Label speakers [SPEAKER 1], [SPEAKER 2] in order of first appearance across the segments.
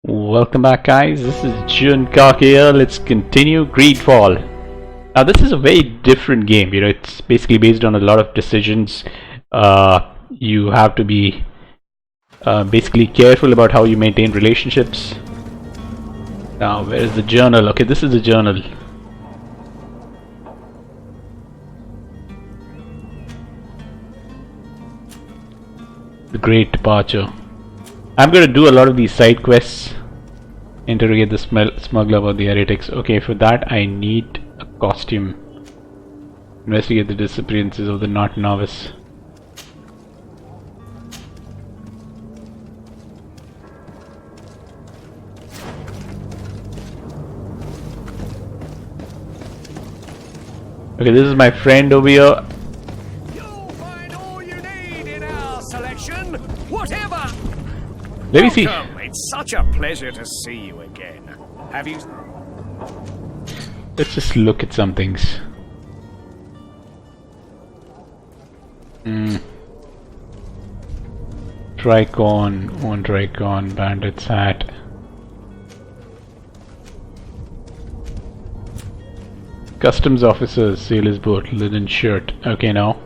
[SPEAKER 1] Welcome back, guys. This is Juncock here. Let's continue Greedfall. Now this is a very different game. It's basically based on a lot of decisions. You have to be basically careful about how you maintain relationships. Now where is the journal? Okay, this is the journal. The Great Departure. I'm going to do a lot of these side quests. Interrogate the smuggler about the heretics. Okay, for that I need a costume. Investigate the disappearances of the Naut novice. Okay, this is my friend over here.
[SPEAKER 2] You'll find all you need in our selection, whatever.
[SPEAKER 1] Let me see.
[SPEAKER 2] Welcome. It's such a pleasure to see you again. Have you?
[SPEAKER 1] Let's just look at some things. Tricon, one Tricon, bandit's hat. Customs officers, sailor's boat, linen shirt. Okay, now.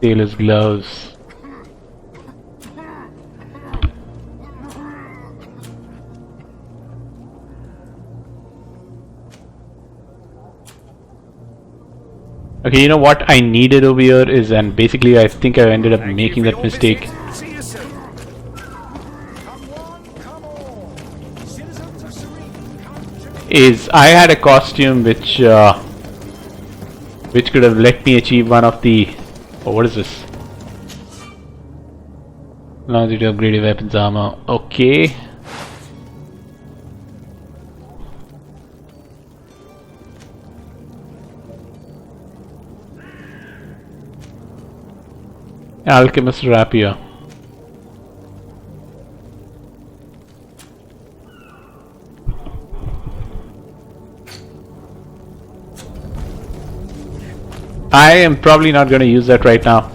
[SPEAKER 1] Sailor's gloves. Okay, you know what I needed over here is, and basically I think I ended up making that mistake.
[SPEAKER 2] See you soon.
[SPEAKER 1] Is I had a costume which could have let me achieve one of the. Oh, what is this? Allows you to upgrade your weapons armor. Okay. Alchemist rapier. I am probably not going to use that right now.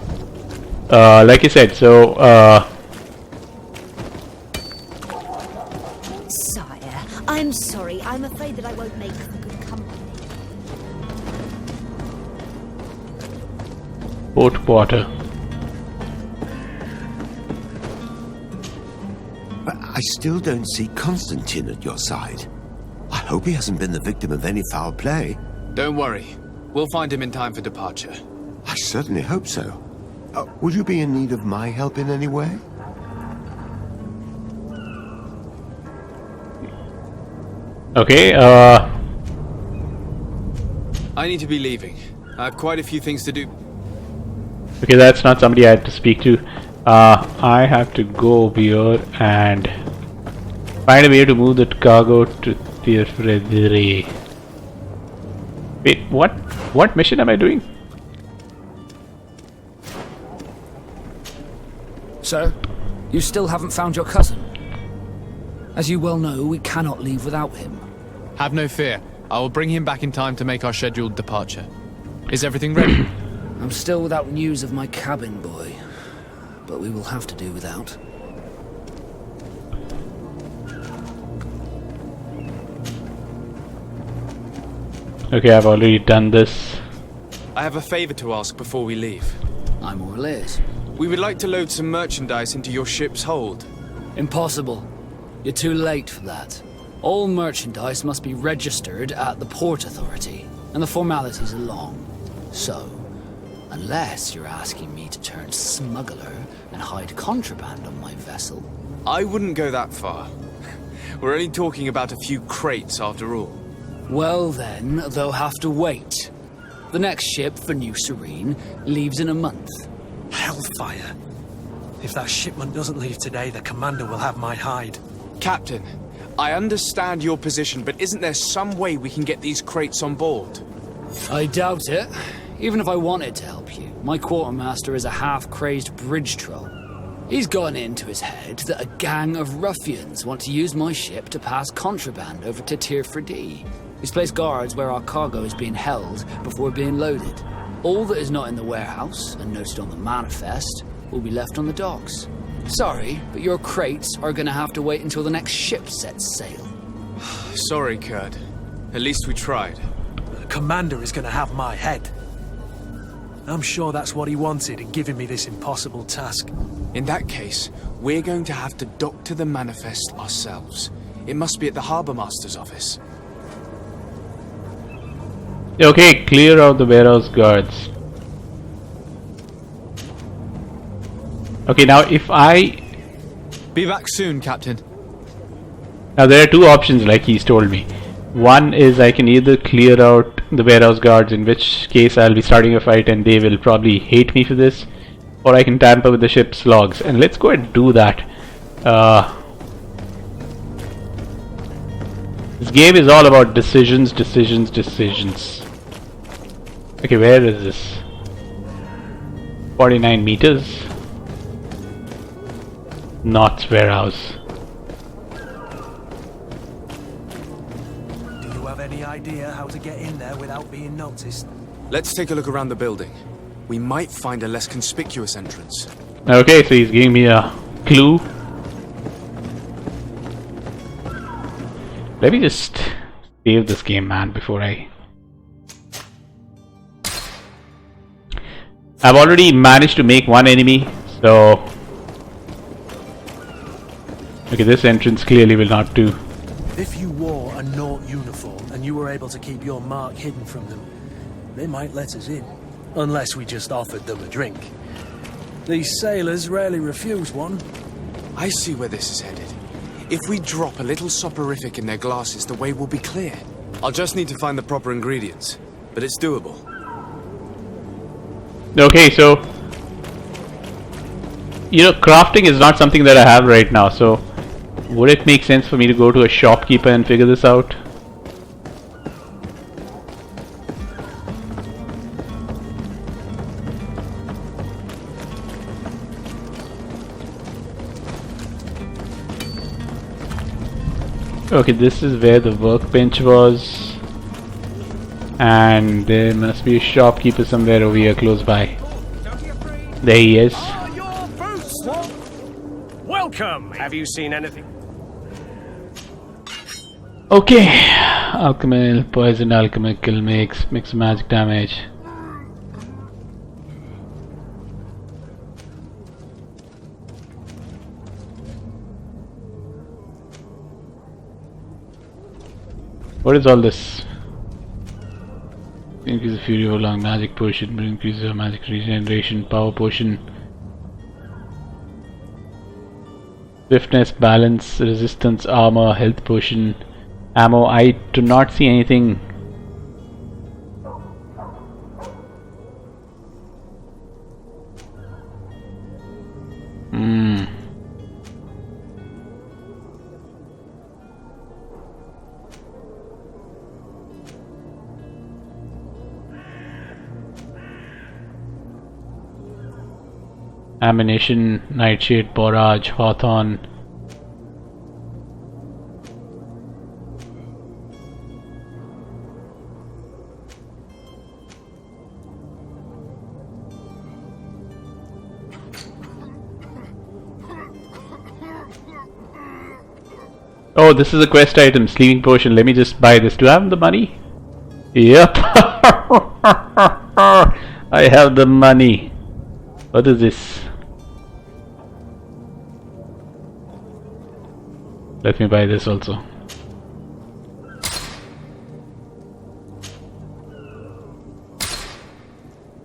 [SPEAKER 1] Like you said, so
[SPEAKER 3] Sire, I'm sorry. I'm afraid that I won't make for good company.
[SPEAKER 1] Port Porter.
[SPEAKER 4] I still don't see Constantine at your side. I hope he hasn't been the victim of any foul play.
[SPEAKER 5] Don't worry. We'll find him in time for departure.
[SPEAKER 4] I certainly hope so. Would you be in need of my help in any way?
[SPEAKER 1] Okay,
[SPEAKER 5] I need to be leaving. I have quite a few things to do.
[SPEAKER 1] okay, that's not somebody I have to speak to. I have to go over here and find a way to move that cargo to Tirfredere. Wait, what? What mission am I doing?
[SPEAKER 6] So, you still haven't found your cousin? As you well know, we cannot leave without him.
[SPEAKER 5] Have no fear. I will bring him back in time to make our scheduled departure. Is everything ready?
[SPEAKER 6] I'm still without news of my cabin boy, but we will have to do without.
[SPEAKER 1] Okay, I've already done this.
[SPEAKER 5] I have a favor to ask before we leave.
[SPEAKER 6] I'm all ears.
[SPEAKER 5] We would like to load some merchandise into your ship's hold.
[SPEAKER 6] Impossible. You're too late for that. All merchandise must be registered at the Port Authority, and the formalities are long. So, unless you're asking me to turn smuggler and hide contraband on my vessel.
[SPEAKER 5] I wouldn't go that far. We're only talking about a few crates after all.
[SPEAKER 6] Well then, they'll have to wait. The next ship for New Serene leaves in a month.
[SPEAKER 7] Hellfire. If that shipment doesn't leave today, the commander will have my hide.
[SPEAKER 5] Captain, I understand your position, but isn't there some way we can get these crates on board?
[SPEAKER 6] I doubt it. Even if I wanted to help you, my quartermaster is a half-crazed bridge troll. He's gotten into his head that a gang of ruffians want to use my ship to pass contraband over to Tirfredere. He's placed guards where our cargo is being held before being loaded. All that is not in the warehouse and noted on the manifest will be left on the docks. Sorry, but your crates are gonna have to wait until the next ship sets sail.
[SPEAKER 5] Sorry, Kurt. At least we tried.
[SPEAKER 7] The commander is gonna have my head. I'm sure that's what he wanted in giving me this impossible task.
[SPEAKER 5] In that case, we're going to have to doctor the manifest ourselves. It must be at the Harbour Master's office.
[SPEAKER 1] Okay, clear out the warehouse guards. Okay, now if I...
[SPEAKER 5] Be back soon, Captain.
[SPEAKER 1] Now there are two options like he's told me. One is I can either clear out the warehouse guards, in which case I'll be starting a fight and they will probably hate me for this, or I can tamper with the ship's logs, and let's go ahead and do that. This game is all about decisions, decisions, decisions. Okay, where is this? 49 meters. Naut's warehouse.
[SPEAKER 7] Do you have any idea how to get in there without being noticed?
[SPEAKER 5] Let's take a look around the building. We might find a less conspicuous entrance.
[SPEAKER 1] Okay, so he's giving me a clue. Let me just save this game, man, before I've already managed to make one enemy, so... Okay, this entrance clearly will not do.
[SPEAKER 7] If you wore a Naut uniform and you were able to keep your mark hidden from them, they might let us in. Unless we just offered them a drink. These sailors rarely refuse one.
[SPEAKER 5] I see where this is headed. If we drop a little soporific in their glasses, the way will be clear. I'll just need to find the proper ingredients, but it's doable.
[SPEAKER 1] Okay, so... You know, crafting is not something that I have right now, so... Would it make sense for me to go to a shopkeeper and figure this out? Okay, this is where the workbench was. And there must be a shopkeeper somewhere over here close by. There he is.
[SPEAKER 2] Are your boots? Welcome. Have you seen anything?
[SPEAKER 1] Okay. Alchemy, poison, alchemical makes magic damage. What is all this? Increase the fury of long magic potion, but increases your magic regeneration, power potion, swiftness, balance, resistance, armor, health potion, ammo. I do not see anything. Ammunition, nightshade, borage, hawthorn. Oh, this is a quest item, sleeping potion. Let me just buy this. Do I have the money? Yep. I have the money. What is this? Let me buy this also.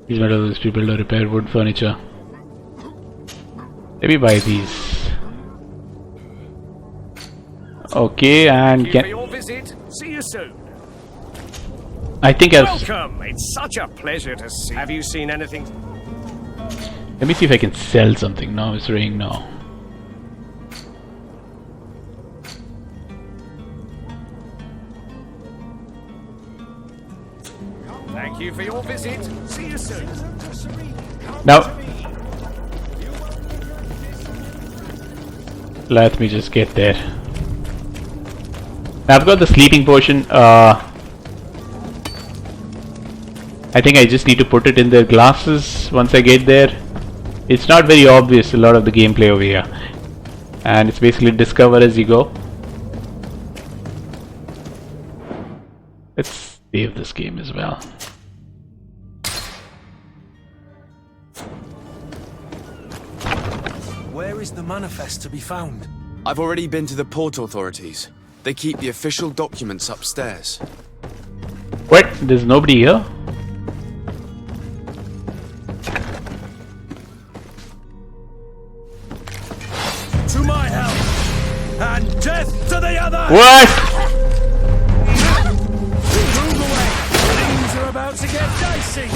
[SPEAKER 1] These metals to build or repair wood furniture. Let me buy these. Okay, and
[SPEAKER 2] Thank you for your visit. See you soon.
[SPEAKER 1] I think I've...
[SPEAKER 2] Welcome. It's such a pleasure to see. Have you seen anything?
[SPEAKER 1] Let me see if I can sell something. No, it's raining now.
[SPEAKER 2] Thank you for your visit. See you soon.
[SPEAKER 1] Now, let me just get there. Now I've got the sleeping potion. I think I just need to put it in their glasses once I get there. it's not very obvious, a lot of the gameplay over here, and it's basically discover as you go. Let's save this game as well.
[SPEAKER 7] Where is the manifest to be found?
[SPEAKER 5] I've already been to the port authorities. They keep the official documents upstairs.
[SPEAKER 1] What? There's nobody here?
[SPEAKER 2] To my help! And death to the other!
[SPEAKER 1] What?
[SPEAKER 2] Move away! Things are about to get dicey!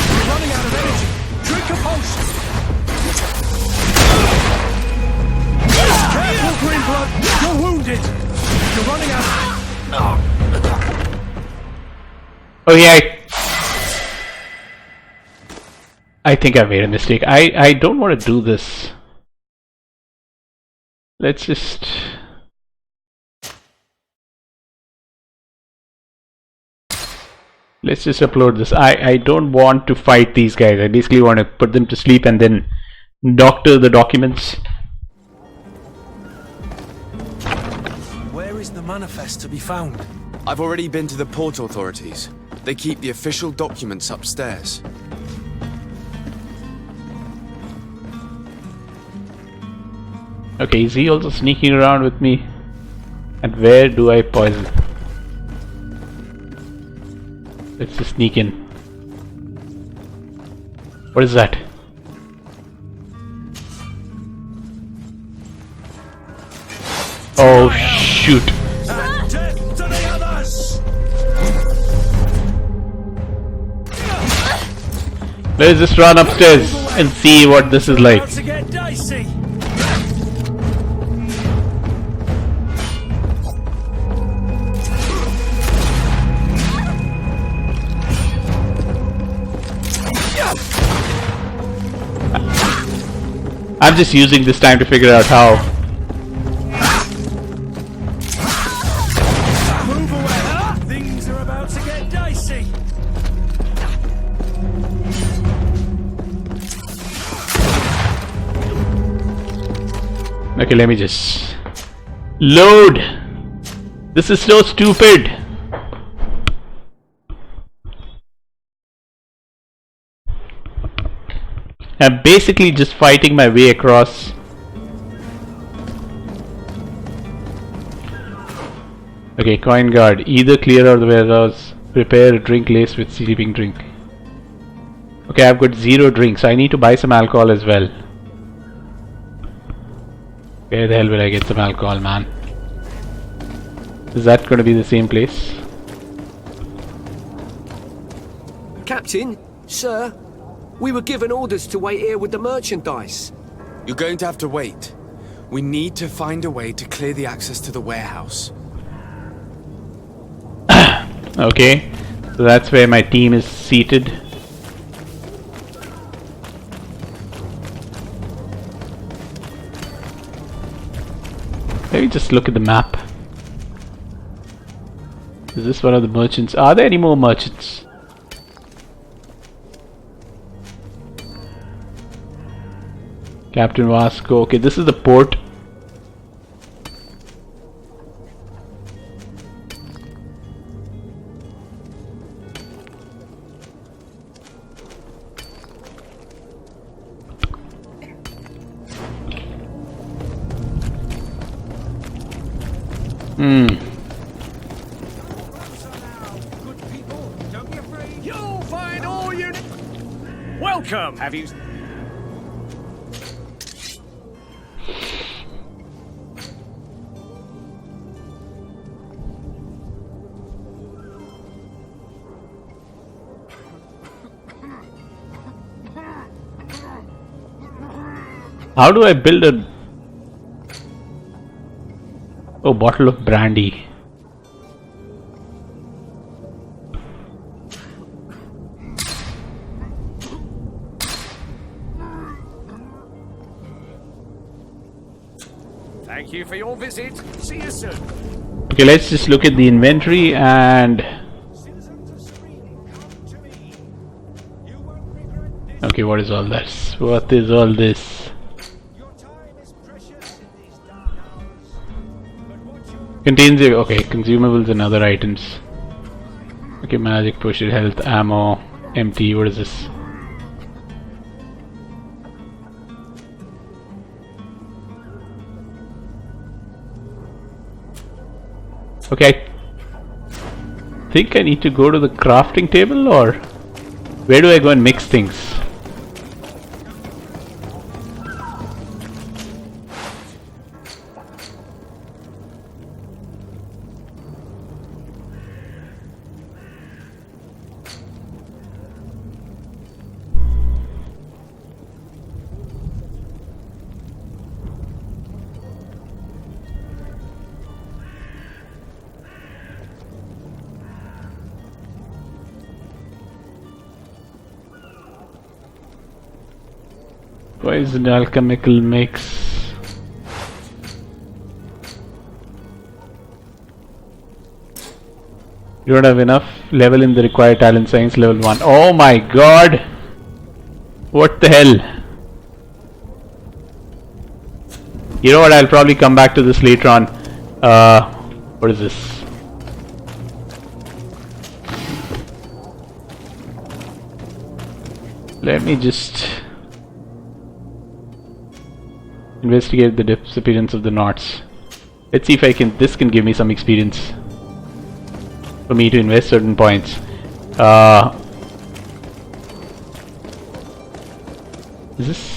[SPEAKER 2] You're running out of energy! Drink a potion! Careful, Greenblood! You're wounded! You're running out of...
[SPEAKER 1] Oh yeah, I think I made a mistake. I don't want to do this. Let's just... Let's just upload this. I don't want to fight these guys. I basically want to put them to sleep and then doctor the documents.
[SPEAKER 7] Where is the manifest to be found?
[SPEAKER 5] I've already been to the port authorities. They keep the official documents upstairs.
[SPEAKER 1] Okay, is he also sneaking around with me? And where do I poison? Let's just sneak in. What is that? Oh shoot.
[SPEAKER 2] And death to the others!
[SPEAKER 1] Let's just run upstairs and see what this is like.
[SPEAKER 2] About to get dicey!
[SPEAKER 1] I'm just using this time to figure out how.
[SPEAKER 2] Move away! Things are about to get dicey!
[SPEAKER 1] Okay, let me just load. This is so stupid. I'm basically just fighting my way across. Okay, coin guard. Either clear out the warehouse, prepare a drink laced with sleeping drink. Okay, I've got 0 drinks. I need to buy some alcohol as well. Where the hell will I get some alcohol, man? Is that going to be the same place?
[SPEAKER 8] Captain, sir, we were given orders to wait here with the merchandise.
[SPEAKER 5] You're going to have to wait. We need to find a way to clear the access to the warehouse.
[SPEAKER 1] Okay, so that's where my team is seated. Let me just look at the map. Is this one of the merchants? Are there any more merchants? Captain Vasco. Okay, this is the port.
[SPEAKER 2] You'll find all you need. Welcome! Have you...
[SPEAKER 1] How do I build a... Oh, bottle of brandy.
[SPEAKER 2] Thank you for your visit. See you soon.
[SPEAKER 1] Okay, let's just look at the inventory and...
[SPEAKER 2] Citizens of Screen, come to me.
[SPEAKER 1] Okay, what is all this? What is all this? Contains okay, consumables and other items. Okay, magic potion, health, ammo, empty. What is this? Okay, I think I need to go to the crafting table, or where do I go and mix things? Why is an alchemical mix? You don't have enough level in the required talent, science level 1. Oh my god! What the hell? You know what, I'll probably come back to this later on. What is this? Let me just investigate the disappearance of the Nauts. Let's see if this can give me some experience for me to invest certain points. Is this?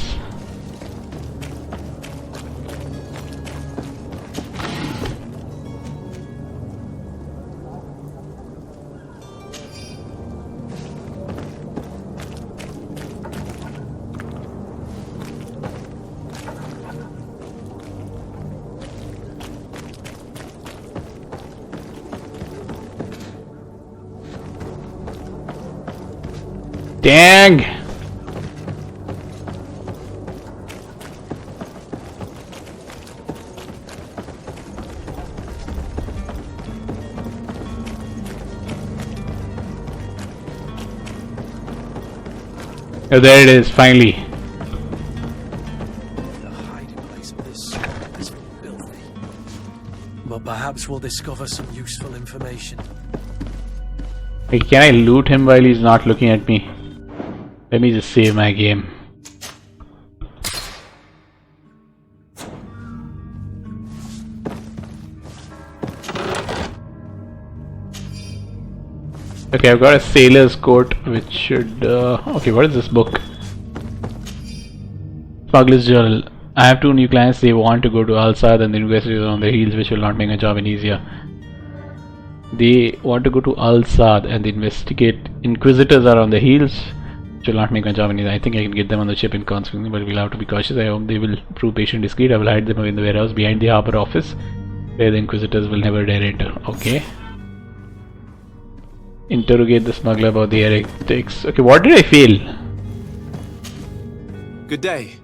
[SPEAKER 1] Dang! Oh, there it is, finally.
[SPEAKER 7] The hiding place of this swamp is filthy. But perhaps we'll discover some useful information.
[SPEAKER 1] Hey, can I loot him while he's not looking at me? Let me just save my game. Okay, I've got a sailor's coat which should... okay, what is this book? Smuggler's Journal. I have 2 new clients. They want to go to Al-Sad and the investigators on their heels, which will not make my job any easier. They want to go to Al-Sad and the inquisitors are on their heels, which will not make my job any easier. I think I can get them on the ship in consequence, but we'll have to be cautious. I hope they will prove patient discreet. I will hide them in the warehouse behind the harbor office, where the inquisitors will never dare enter. Okay. Interrogate the smuggler about the heretics. Okay, what did I fail?
[SPEAKER 5] Good day.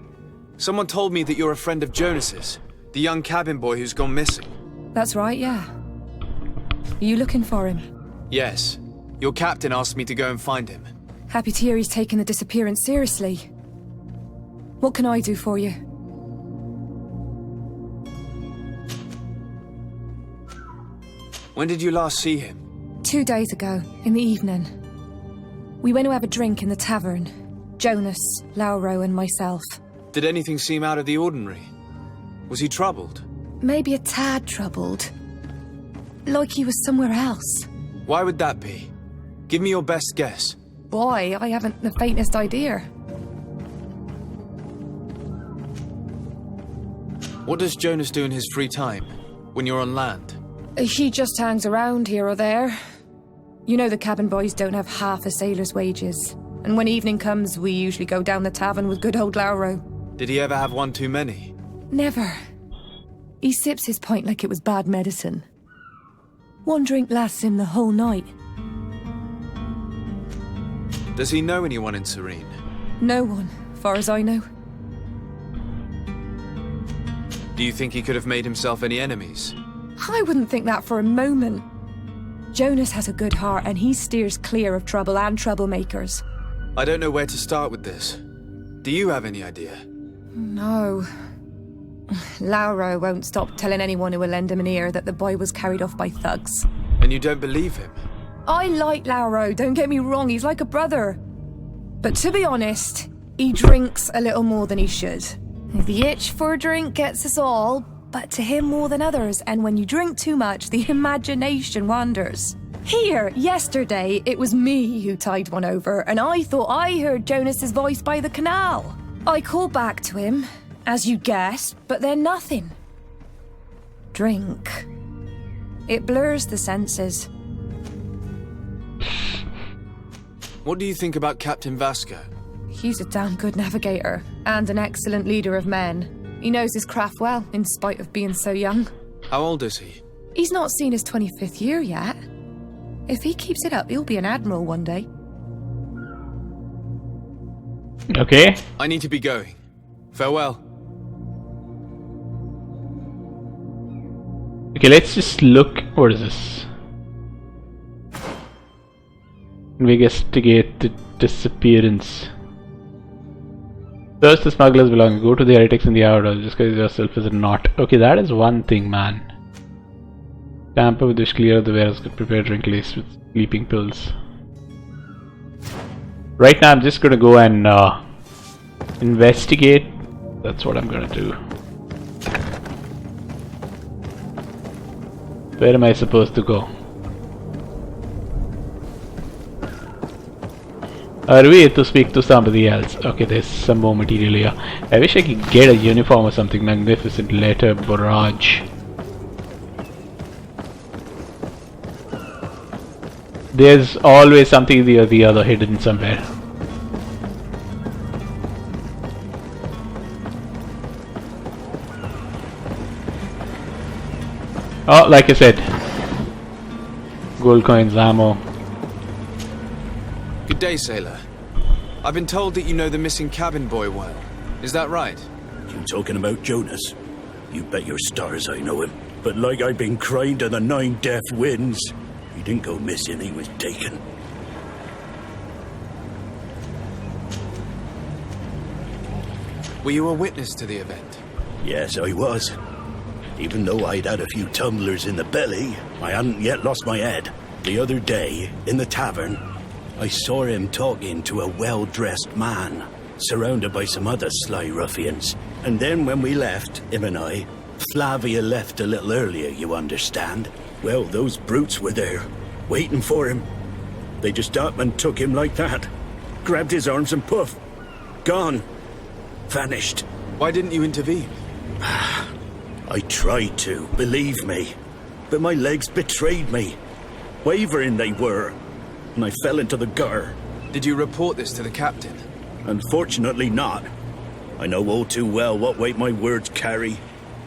[SPEAKER 5] Someone told me that you're a friend of Jonas's, the young cabin boy who's gone missing.
[SPEAKER 9] That's right, yeah. Are you looking for him?
[SPEAKER 5] Yes. Your captain asked me to go and find him.
[SPEAKER 9] Happy to hear he's taken the disappearance seriously. What can I do for you?
[SPEAKER 5] When did you last see him?
[SPEAKER 9] 2 days ago, in the evening. We went to have a drink in the tavern. Jonas, Lauro and myself.
[SPEAKER 5] Did anything seem out of the ordinary? Was he troubled?
[SPEAKER 9] Maybe a tad troubled. Like he was somewhere else.
[SPEAKER 5] Why would that be? Give me your best guess.
[SPEAKER 9] Boy, I haven't the faintest idea.
[SPEAKER 5] What does Jonas do in his free time, when you're on land?
[SPEAKER 9] He just hangs around here or there. You know the cabin boys don't have half a sailor's wages. And when evening comes, we usually go down the tavern with good old Lauro.
[SPEAKER 5] Did he ever have one too many?
[SPEAKER 9] Never. He sips his pint like it was bad medicine. One drink lasts him the whole night.
[SPEAKER 5] Does he know anyone in Serene?
[SPEAKER 9] No one, far as I know.
[SPEAKER 5] Do you think he could have made himself any enemies?
[SPEAKER 9] I wouldn't think that for a moment. Jonas has a good heart and he steers clear of trouble and troublemakers.
[SPEAKER 5] I don't know where to start with this. Do you have any idea?
[SPEAKER 9] No. Lauro won't stop telling anyone who will lend him an ear that the boy was carried off by thugs.
[SPEAKER 5] And you don't believe him?
[SPEAKER 9] I like Lauro, don't get me wrong, he's like a brother. But to be honest, he drinks a little more than he should. The itch for a drink gets us all, but to him more than others, and when you drink too much, the imagination wanders. Here, yesterday, it was me who tied one over, and I thought I heard Jonas's voice by the canal. I called back to him, as you guessed, but then nothing. Drink. It blurs the senses.
[SPEAKER 5] What do you think about Captain Vasco?
[SPEAKER 9] He's a damn good navigator, and an excellent leader of men. He knows his craft well, in spite of being so young.
[SPEAKER 5] How old is he?
[SPEAKER 9] He's not seen his 25th year yet. If he keeps it up, he'll be an admiral one day.
[SPEAKER 1] Okay.
[SPEAKER 5] I need to be going. Farewell.
[SPEAKER 1] Okay, let's just look. What is this? Investigate the disappearance. Search the smugglers belonging. Go to the heretics in the outer. Disguise yourself as a Naut. Okay, that is one thing, man. Tamper with which clear the warehouse. Could prepare drink laced with sleeping pills. Right now, I'm just gonna go and investigate. That's what I'm gonna do. Where am I supposed to go? Are we to speak to somebody else? Okay, there's some more material here. I wish I could get a uniform or something. Magnificent letter barrage. There's always something or the other hidden somewhere. Oh, like I said, gold coins, ammo.
[SPEAKER 5] Good day, sailor. I've been told that you know the missing cabin boy well. Is that right?
[SPEAKER 10] You talking about Jonas? You bet your stars I know him. But like I've been crying to the 9 death winds, he didn't go missing, he was taken.
[SPEAKER 5] Were you a witness to the event?
[SPEAKER 10] Yes, I was. Even though I'd had a few tumblers in the belly, I hadn't yet lost my head. The other day, in the tavern, I saw him talking to a well-dressed man, surrounded by some other sly ruffians. And then when we left, him and I, Flavia left a little earlier, you understand. Well, those brutes were there, waiting for him. They just up and took him like that. Grabbed his arms and poof. Gone. Vanished.
[SPEAKER 5] Why didn't you intervene?
[SPEAKER 10] I tried to, believe me. But my legs betrayed me. Wavering they were. And I fell into the gutter.
[SPEAKER 5] Did you report this to the captain?
[SPEAKER 10] Unfortunately not. I know all too well what weight my words carry.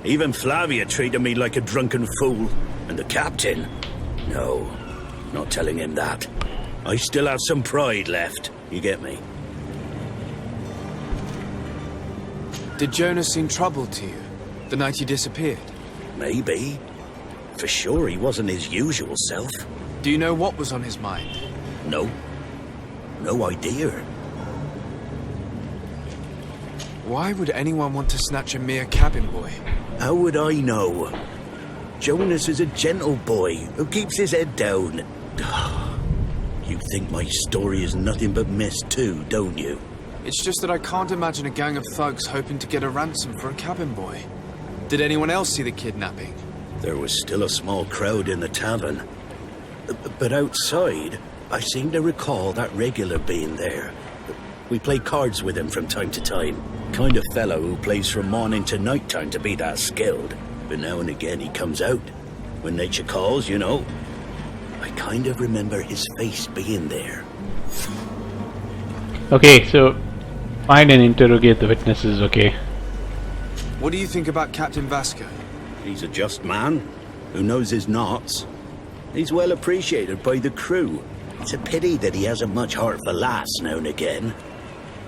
[SPEAKER 10] Even Flavia treated me like a drunken fool. And the captain? No, not telling him that. I still have some pride left, you get me?
[SPEAKER 5] Did Jonas seem troubled to you, the night he disappeared?
[SPEAKER 10] Maybe. For sure he wasn't his usual self.
[SPEAKER 5] Do you know what was on his mind?
[SPEAKER 10] No. No idea.
[SPEAKER 5] Why would anyone want to snatch a mere cabin boy?
[SPEAKER 10] How would I know? Jonas is a gentle boy who keeps his head down. You think my story is nothing but mist too, don't you?
[SPEAKER 5] It's just that I can't imagine a gang of thugs hoping to get a ransom for a cabin boy. Did anyone else see the kidnapping?
[SPEAKER 10] There was still a small crowd in the tavern. But outside, I seem to recall that regular being there. We play cards with him from time to time. Kind of fellow who plays from morning to night time to be that skilled. But now and again he comes out. When nature calls, you know. I kind of remember his face being there.
[SPEAKER 1] Okay, so find and interrogate the witnesses, okay.
[SPEAKER 5] What do you think about Captain Vasco?
[SPEAKER 10] He's a just man who knows his knots. He's well appreciated by the crew. It's a pity that he hasn't much heart for laughs now and again.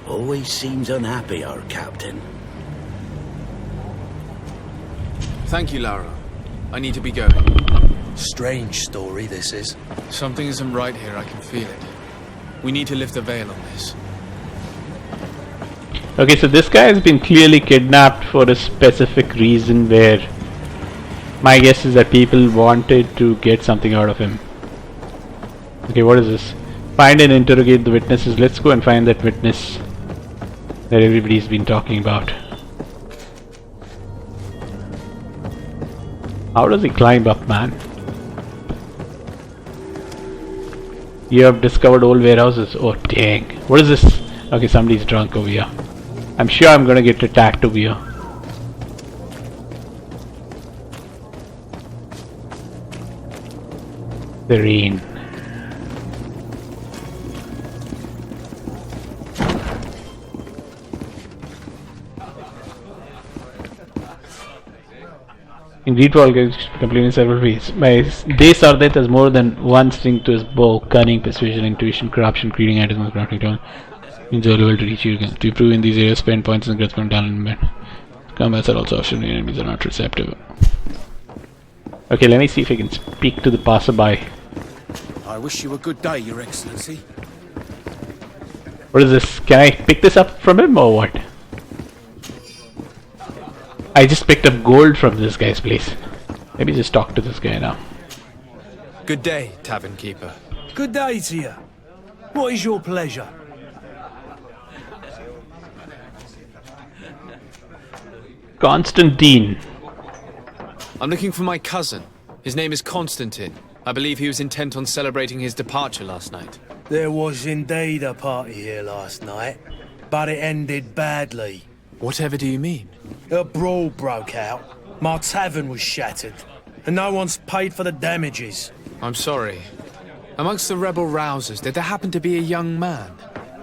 [SPEAKER 10] Always seems unhappy, our captain.
[SPEAKER 5] Thank you, Laura. I need to be going.
[SPEAKER 7] Strange story, this is.
[SPEAKER 5] Something isn't right here, I can feel it. We need to lift the veil on this.
[SPEAKER 1] Okay, so this guy has been clearly kidnapped for a specific reason where my guess is that people wanted to get something out of him. Okay, what is this? Find and interrogate the witnesses. Let's go and find that witness that everybody's been talking about. How does he climb up, man? You have discovered old warehouses. Oh, dang. What is this? Okay, somebody's drunk over here. I'm sure I'm gonna get attacked over here. The rain. In Greedfall, complete in several ways. By day Sardeth has more than one string to his bow: cunning, persuasion, intuition, corruption, creating items, crafting tools. Means a level to reach you again. To improve in these areas, spend points and get from talent. Combats are also optional, enemies are not receptive. Okay, let me see if I can speak to the passerby.
[SPEAKER 5] I wish you a good day, Your Excellency.
[SPEAKER 1] What is this? Can I pick this up from him or what? I just picked up gold from this guy's place. Let me just talk to this guy now.
[SPEAKER 5] Good day, tavern keeper.
[SPEAKER 7] Good day to you. What is your pleasure?
[SPEAKER 1] Constantine.
[SPEAKER 5] I'm looking for my cousin. His name is Constantine. I believe he was intent on celebrating his departure last night.
[SPEAKER 7] There was indeed a party here last night, but it ended badly.
[SPEAKER 5] Whatever do you mean?
[SPEAKER 7] A brawl broke out. My tavern was shattered, and no one's paid for the damages.
[SPEAKER 5] I'm sorry. Amongst the rebel rousers, did there happen to be a young man?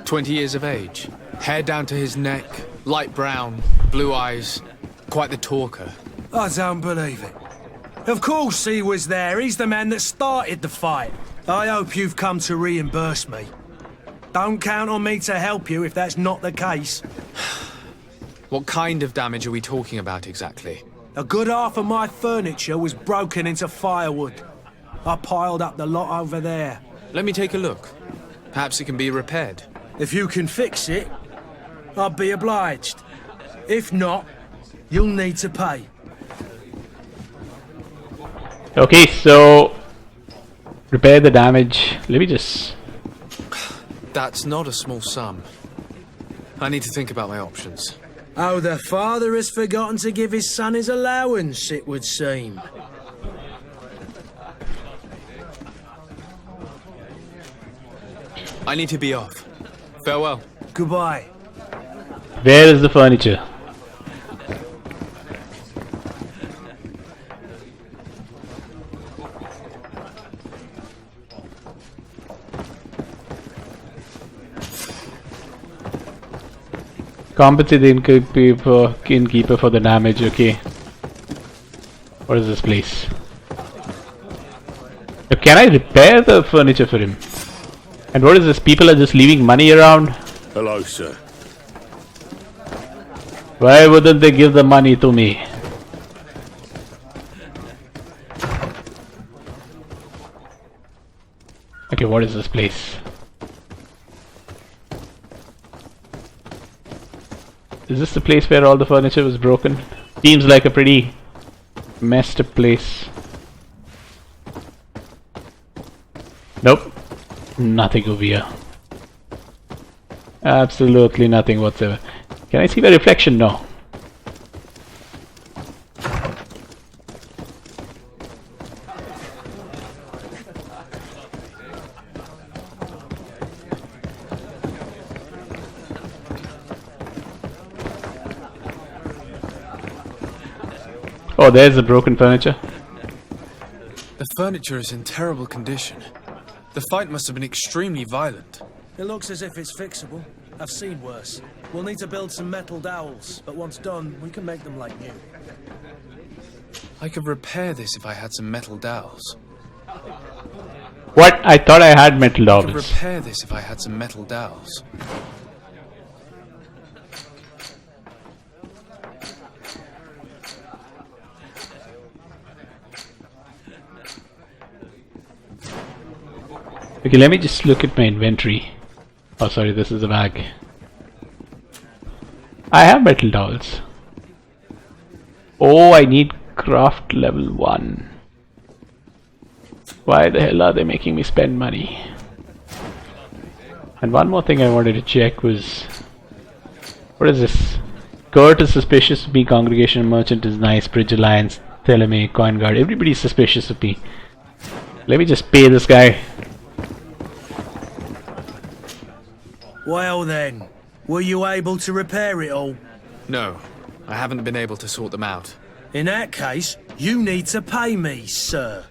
[SPEAKER 5] 20 years of age, hair down to his neck, light brown, blue eyes, quite the talker.
[SPEAKER 7] I don't believe it. Of course he was there. He's the man that started the fight. I hope you've come to reimburse me. Don't count on me to help you if that's not the case.
[SPEAKER 5] What kind of damage are we talking about exactly?
[SPEAKER 7] A good half of my furniture was broken into firewood. I piled up the lot over there.
[SPEAKER 5] Let me take a look. Perhaps it can be repaired.
[SPEAKER 7] If you can fix it, I'd be obliged. If not, you'll need to pay.
[SPEAKER 1] Okay, so repair the damage. Let me just...
[SPEAKER 5] That's not a small sum. I need to think about my options.
[SPEAKER 7] Oh, the father has forgotten to give his son his allowance, it would seem.
[SPEAKER 5] I need to be off. Farewell.
[SPEAKER 7] Goodbye.
[SPEAKER 1] Where is the furniture? Compensate the innkeeper for the damage, okay. What is this place? Can I repair the furniture for him? And what is this? People are just leaving money around?
[SPEAKER 10] Hello, sir.
[SPEAKER 1] Why wouldn't they give the money to me? Okay, what is this place? Is this the place where all the furniture was broken? Seems like a pretty messed up place. Nope. Nothing over here. Absolutely nothing whatsoever. Can I see my reflection? No. Oh, there's the broken furniture.
[SPEAKER 5] The furniture is in terrible condition. The fight must have been extremely violent.
[SPEAKER 7] It looks as if it's fixable. I've seen worse. We'll need to build some metal dowels, but once done, we can make them like new.
[SPEAKER 5] I could repair this if I had some metal dowels.
[SPEAKER 1] What? I thought I had metal
[SPEAKER 5] I could
[SPEAKER 1] dowels.
[SPEAKER 5] repair this if I had some metal dowels.
[SPEAKER 1] Okay, let me just look at my inventory. Oh, sorry, this is a bag. I have metal dowels. Oh, I need craft level 1. Why the hell are they making me spend money? And one more thing I wanted to check was... What is this? Kurt is suspicious of me, Congregation Merchant is nice, Bridge Alliance, Theleme, Coin Guard, everybody's suspicious of me. Let me just pay this guy.
[SPEAKER 7] Well then, were you able to repair it all?
[SPEAKER 5] No, I haven't been able to sort them out.
[SPEAKER 7] In that case, you need to pay me, sir.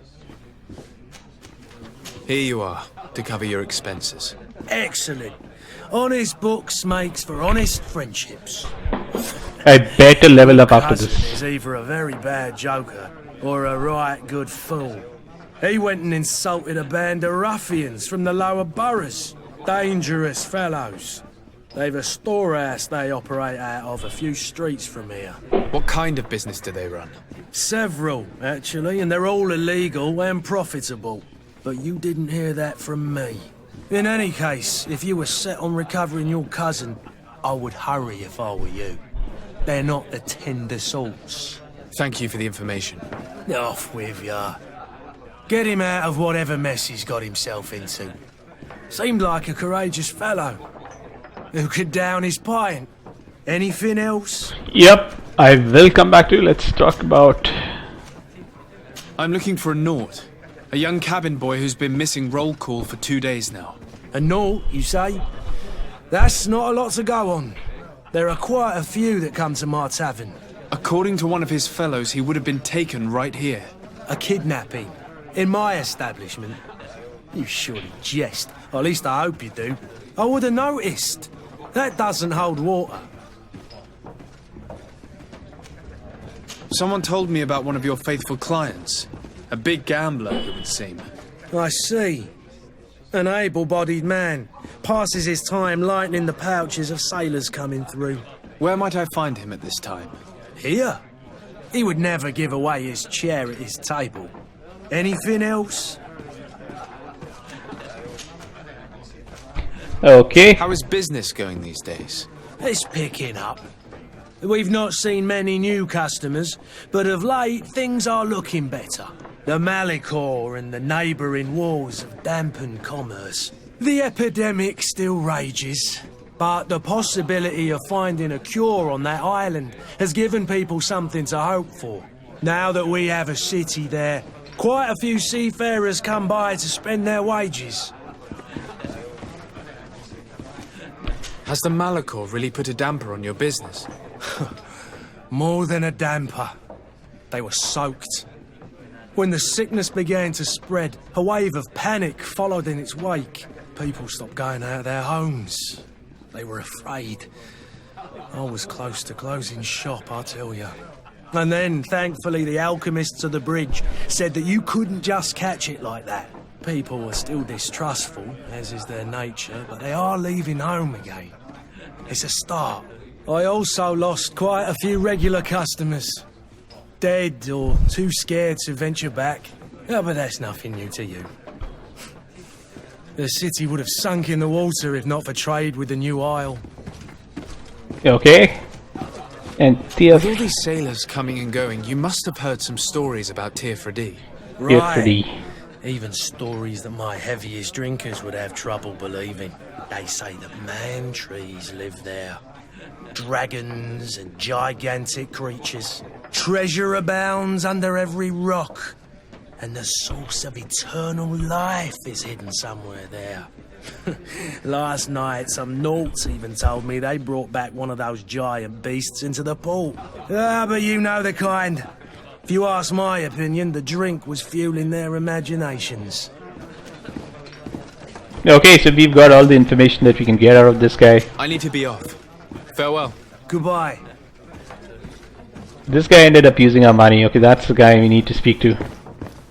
[SPEAKER 5] Here you are, to cover your expenses.
[SPEAKER 7] Excellent. Honest books makes for honest friendships.
[SPEAKER 1] I better level up after
[SPEAKER 7] Cousin
[SPEAKER 1] this.
[SPEAKER 7] is either a very bad joker or a right good fool. He went and insulted a band of ruffians from the lower boroughs. Dangerous fellows. They've a storehouse they operate out of a few streets from here.
[SPEAKER 5] What kind of business do they run?
[SPEAKER 7] Several, actually, and they're all illegal and profitable. But you didn't hear that from me. In any case, if you were set on recovering your cousin, I would hurry if I were you. They're not the tender sorts.
[SPEAKER 5] Thank you for the information.
[SPEAKER 7] Off with ya. Get him out of whatever mess he's got himself into. Seemed like a courageous fellow. Who could down his pint. Anything else?
[SPEAKER 1] Yep, I will come back to you. Let's talk about...
[SPEAKER 5] I'm looking for a Naut. A young cabin boy who's been missing roll call for 2 days now.
[SPEAKER 7] A Naut, you say? That's not a lot to go on. There are quite a few that come to my tavern.
[SPEAKER 5] According to one of his fellows, he would have been taken right here.
[SPEAKER 7] A kidnapping? In my establishment? You surely jest. Or at least I hope you do. I would have noticed. That doesn't hold water.
[SPEAKER 5] Someone told me about one of your faithful clients. A big gambler, it would seem.
[SPEAKER 7] I see. An able-bodied man. Passes his time lightening the pouches of sailors coming through.
[SPEAKER 5] Where might I find him at this time?
[SPEAKER 7] Here? He would never give away his chair at his table. Anything else?
[SPEAKER 1] Okay.
[SPEAKER 5] How is business going these days?
[SPEAKER 7] It's picking up. We've not seen many new customers, but of late things are looking better. The Malicor and the neighbouring wars have dampened commerce. The epidemic still rages, but the possibility of finding a cure on that island has given people something to hope for. Now that we have a city there, quite a few seafarers come by to spend their wages.
[SPEAKER 5] Has the Malicor really put a damper on your business?
[SPEAKER 7] More than a damper. They were soaked. When the sickness began to spread, a wave of panic followed in its wake. People stopped going out of their homes. They were afraid. I was close to closing shop, I tell you. And then, thankfully, the alchemists of the bridge said that you couldn't just catch it like that. People are still distrustful, as is their nature, but they are leaving home again. It's a start. I also lost quite a few regular customers. Dead or too scared to venture back. Oh, but that's nothing new to you. The city would have sunk in the water if not for trade with the new isle.
[SPEAKER 1] Okay. And
[SPEAKER 5] With all these sailors coming and going, you must have heard some stories about Tirfredi.
[SPEAKER 7] Right. Even stories that my heaviest drinkers would have trouble believing. They say that man-trees live there. Dragons and gigantic creatures. Treasure abounds under every rock. And the source of eternal life is hidden somewhere there. Last night, some Nauts even told me they brought back one of those giant beasts into the port. Ah, but you know the kind. If you ask my opinion, the drink was fueling their imaginations.
[SPEAKER 1] Okay, so we've got all the information that we can get out of this guy.
[SPEAKER 5] I need to be off. Farewell.
[SPEAKER 7] Goodbye.
[SPEAKER 1] This guy ended up using our money. Okay, that's the guy we need to speak to.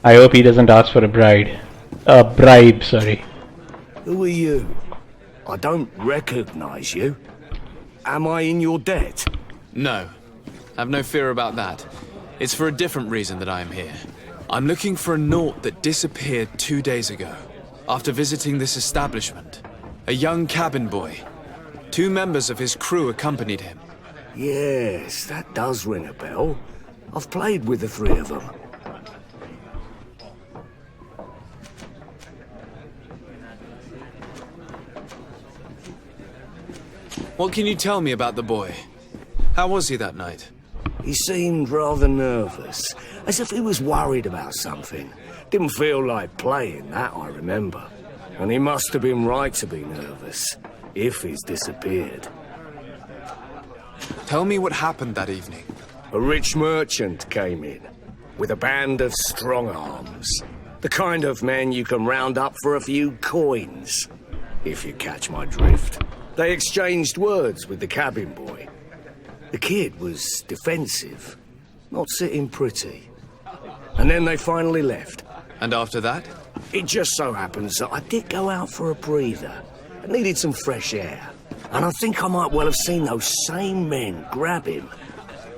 [SPEAKER 1] I hope he doesn't ask for a bribe, sorry.
[SPEAKER 10] Who are you? I don't recognize you. Am I in your debt?
[SPEAKER 5] No. Have no fear about that. It's for a different reason that I am here. I'm looking for a Naut that disappeared 2 days ago, after visiting this establishment. A young cabin boy. 2 members of his crew accompanied him.
[SPEAKER 8] Yes, that does ring a bell. I've played with the three of them.
[SPEAKER 5] What can you tell me about the boy? How was he that night?
[SPEAKER 8] He seemed rather nervous, as if he was worried about something. Didn't feel like playing, that I remember. And he must have been right to be nervous, if he's disappeared.
[SPEAKER 5] Tell me what happened that evening.
[SPEAKER 8] A rich merchant came in, with a band of strong arms. The kind of men you can round up for a few coins, if you catch my drift. They exchanged words with the cabin boy. The kid was defensive, not sitting pretty. And then they finally left.
[SPEAKER 5] And after that?
[SPEAKER 8] It just so happens that I did go out for a breather. I needed some fresh air. And I think I might well have seen those same men grab him.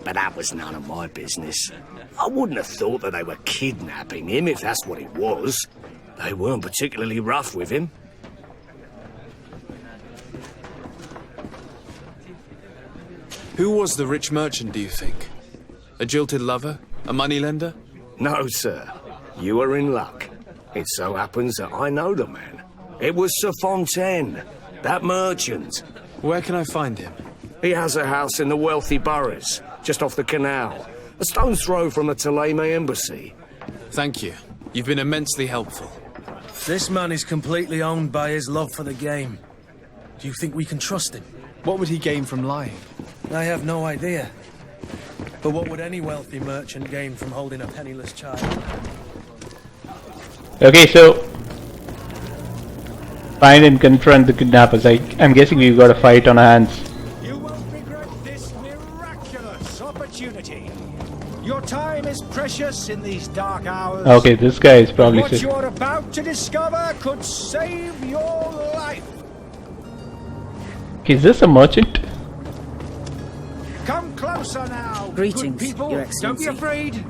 [SPEAKER 8] But that was none of my business. I wouldn't have thought that they were kidnapping him, if that's what it was. They weren't particularly rough with him.
[SPEAKER 5] Who was the rich merchant, do you think? A jilted lover? A moneylender?
[SPEAKER 8] No, sir. You are in luck. It so happens that I know the man. It was Sir Fontaine, that merchant.
[SPEAKER 5] Where can I find him?
[SPEAKER 8] He has a house in the wealthy boroughs, just off the canal. A stone's throw from the Thélème embassy.
[SPEAKER 5] Thank you. You've been immensely helpful.
[SPEAKER 7] This man is completely owned by his love for the game. Do you think we can trust him?
[SPEAKER 5] What would he gain from lying?
[SPEAKER 7] I have no idea. But what would any wealthy merchant gain from holding a penniless child?
[SPEAKER 1] Okay, so find and confront the kidnappers. I'm guessing we've got a fight on our hands.
[SPEAKER 2] You won't regret this miraculous opportunity. Your time is precious in these dark hours.
[SPEAKER 1] Okay, this guy is probably...
[SPEAKER 2] What you're about to discover could save your life.
[SPEAKER 1] Okay, is this a merchant?
[SPEAKER 2] Come closer now,
[SPEAKER 3] Greetings,
[SPEAKER 2] good people.
[SPEAKER 3] Your
[SPEAKER 2] Don't be
[SPEAKER 3] Excellency.
[SPEAKER 2] afraid.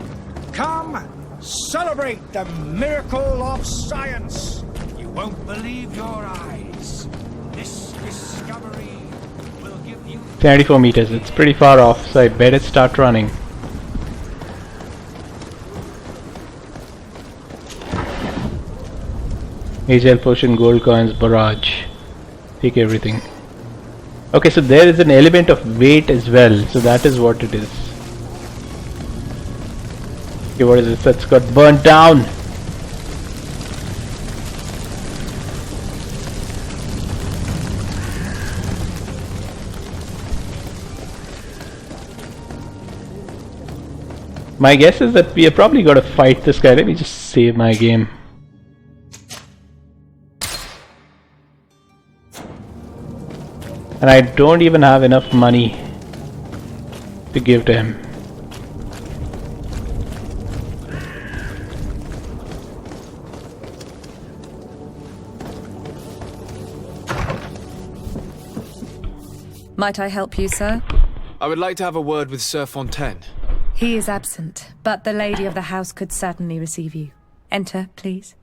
[SPEAKER 2] Come, celebrate the miracle of science. You won't believe your eyes. This discovery will give you...
[SPEAKER 1] 74 meters. It's pretty far off, so I better start running. Agile potion, gold coins, barrage. Take everything. Okay, so there is an element of weight as well, so that is what it is. Okay, what is this that's got burnt down? My guess is that we are probably going to fight this guy. Let me just save my game. And I don't even have enough money to give to him.
[SPEAKER 9] Might I help you, sir?
[SPEAKER 5] I would like to have a word with Sir Fontaine.
[SPEAKER 9] He is absent, but the lady of the house could certainly receive you. Enter, please.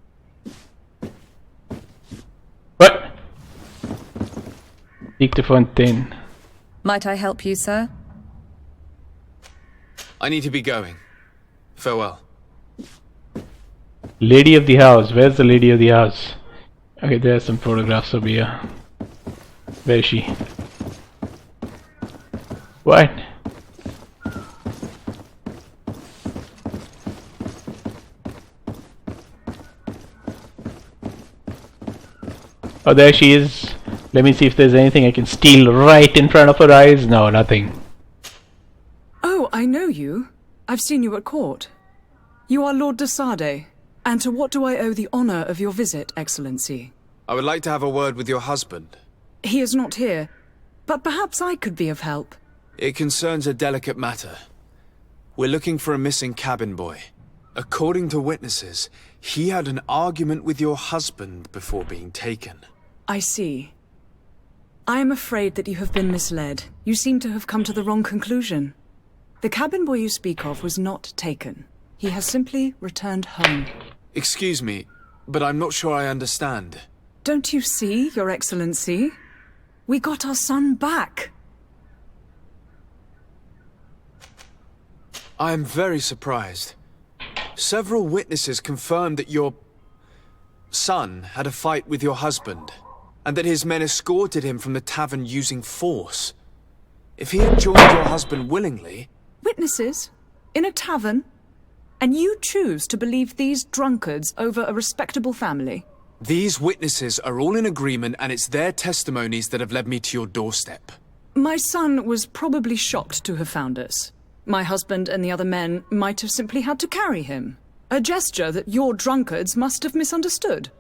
[SPEAKER 1] What? Speak to Fontaine.
[SPEAKER 9] Might I help you, sir?
[SPEAKER 5] I need to be going. Farewell.
[SPEAKER 1] Lady of the house. Where's the lady of the house? Okay, there are some photographs over here. Where is she? What? Oh, there she is. Let me see if there's anything I can steal right in front of her eyes. No, nothing.
[SPEAKER 11] Oh, I know you. I've seen you at court. You are Lord de Sade. And to what do I owe the honor of your visit, Excellency?
[SPEAKER 5] I would like to have a word with your husband.
[SPEAKER 11] He is not here, but perhaps I could be of help.
[SPEAKER 5] It concerns a delicate matter. We're looking for a missing cabin boy. According to witnesses, he had an argument with your husband before being taken.
[SPEAKER 11] I see. I am afraid that you have been misled. You seem to have come to the wrong conclusion. The cabin boy you speak of was not taken. He has simply returned home.
[SPEAKER 5] Excuse me, but I'm not sure I understand.
[SPEAKER 11] Don't you see, Your Excellency? We got our son back.
[SPEAKER 5] I am very surprised. Several witnesses confirmed that your son had a fight with your husband, and that his men escorted him from the tavern using force. If he had joined your husband willingly...
[SPEAKER 11] Witnesses? In a tavern? And you choose to believe these drunkards over a respectable family?
[SPEAKER 5] These witnesses are all in agreement, and it's their testimonies that have led me to your doorstep.
[SPEAKER 11] My son was probably shocked to have found us. My husband and the other men might have simply had to carry him. A gesture that your drunkards must have misunderstood.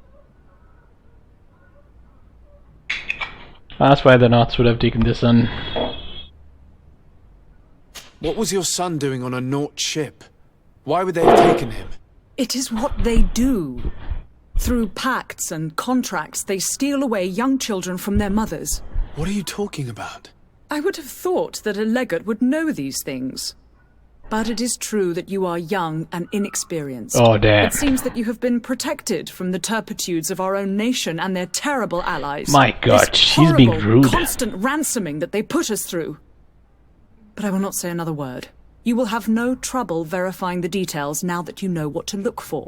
[SPEAKER 1] That's why the Nauts would have taken this son.
[SPEAKER 5] What was your son doing on a Naut ship? Why would they have taken him?
[SPEAKER 11] It is what they do. Through pacts and contracts, they steal away young children from their mothers.
[SPEAKER 5] What are you talking about?
[SPEAKER 11] I would have thought that a legate would know these things. But it is true that you are young and inexperienced.
[SPEAKER 1] Oh, damn.
[SPEAKER 11] It seems that you have been protected from the turpitudes of our own nation and their terrible allies.
[SPEAKER 1] My God,
[SPEAKER 11] This
[SPEAKER 1] she's being
[SPEAKER 11] horrible,
[SPEAKER 1] rude.
[SPEAKER 11] constant ransoming that they put us through. But I will not say another word. You will have no trouble verifying the details now that you know what to look for.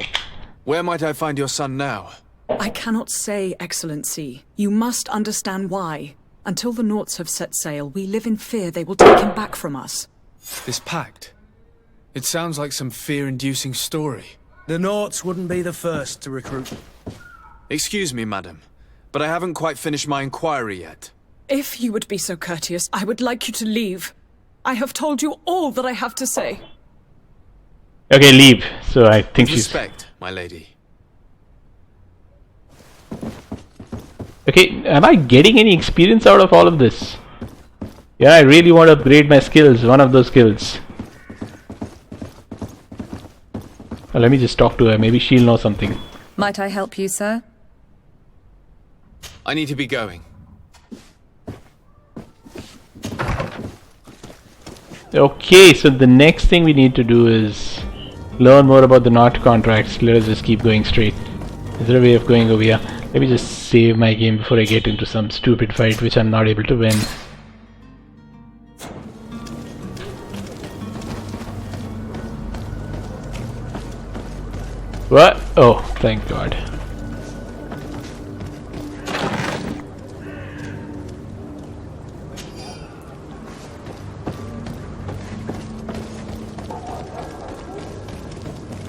[SPEAKER 5] Where might I find your son now?
[SPEAKER 11] I cannot say, Excellency. You must understand why. Until the Nauts have set sail, we live in fear they will take him back from us.
[SPEAKER 5] This pact? It sounds like some fear-inducing story.
[SPEAKER 7] The Nauts wouldn't be the first to recruit.
[SPEAKER 5] Excuse me, madam, but I haven't quite finished my inquiry yet.
[SPEAKER 11] If you would be so courteous, I would like you to leave. I have told you all that I have to say.
[SPEAKER 1] Okay, leave. So I think
[SPEAKER 5] With
[SPEAKER 1] she's...
[SPEAKER 5] respect, my lady.
[SPEAKER 1] Okay, am I getting any experience out of all of this? Yeah, I really want to upgrade my skills. One of those skills. Well, let me just talk to her. Maybe she'll know something.
[SPEAKER 9] Might I help you, sir?
[SPEAKER 5] I need to be going.
[SPEAKER 1] Okay, so the next thing we need to do is learn more about the Naut contracts. Let us just keep going straight. Is there a way of going over here? Let me just save my game before I get into some stupid fight which I'm not able to win. What? Oh, thank God.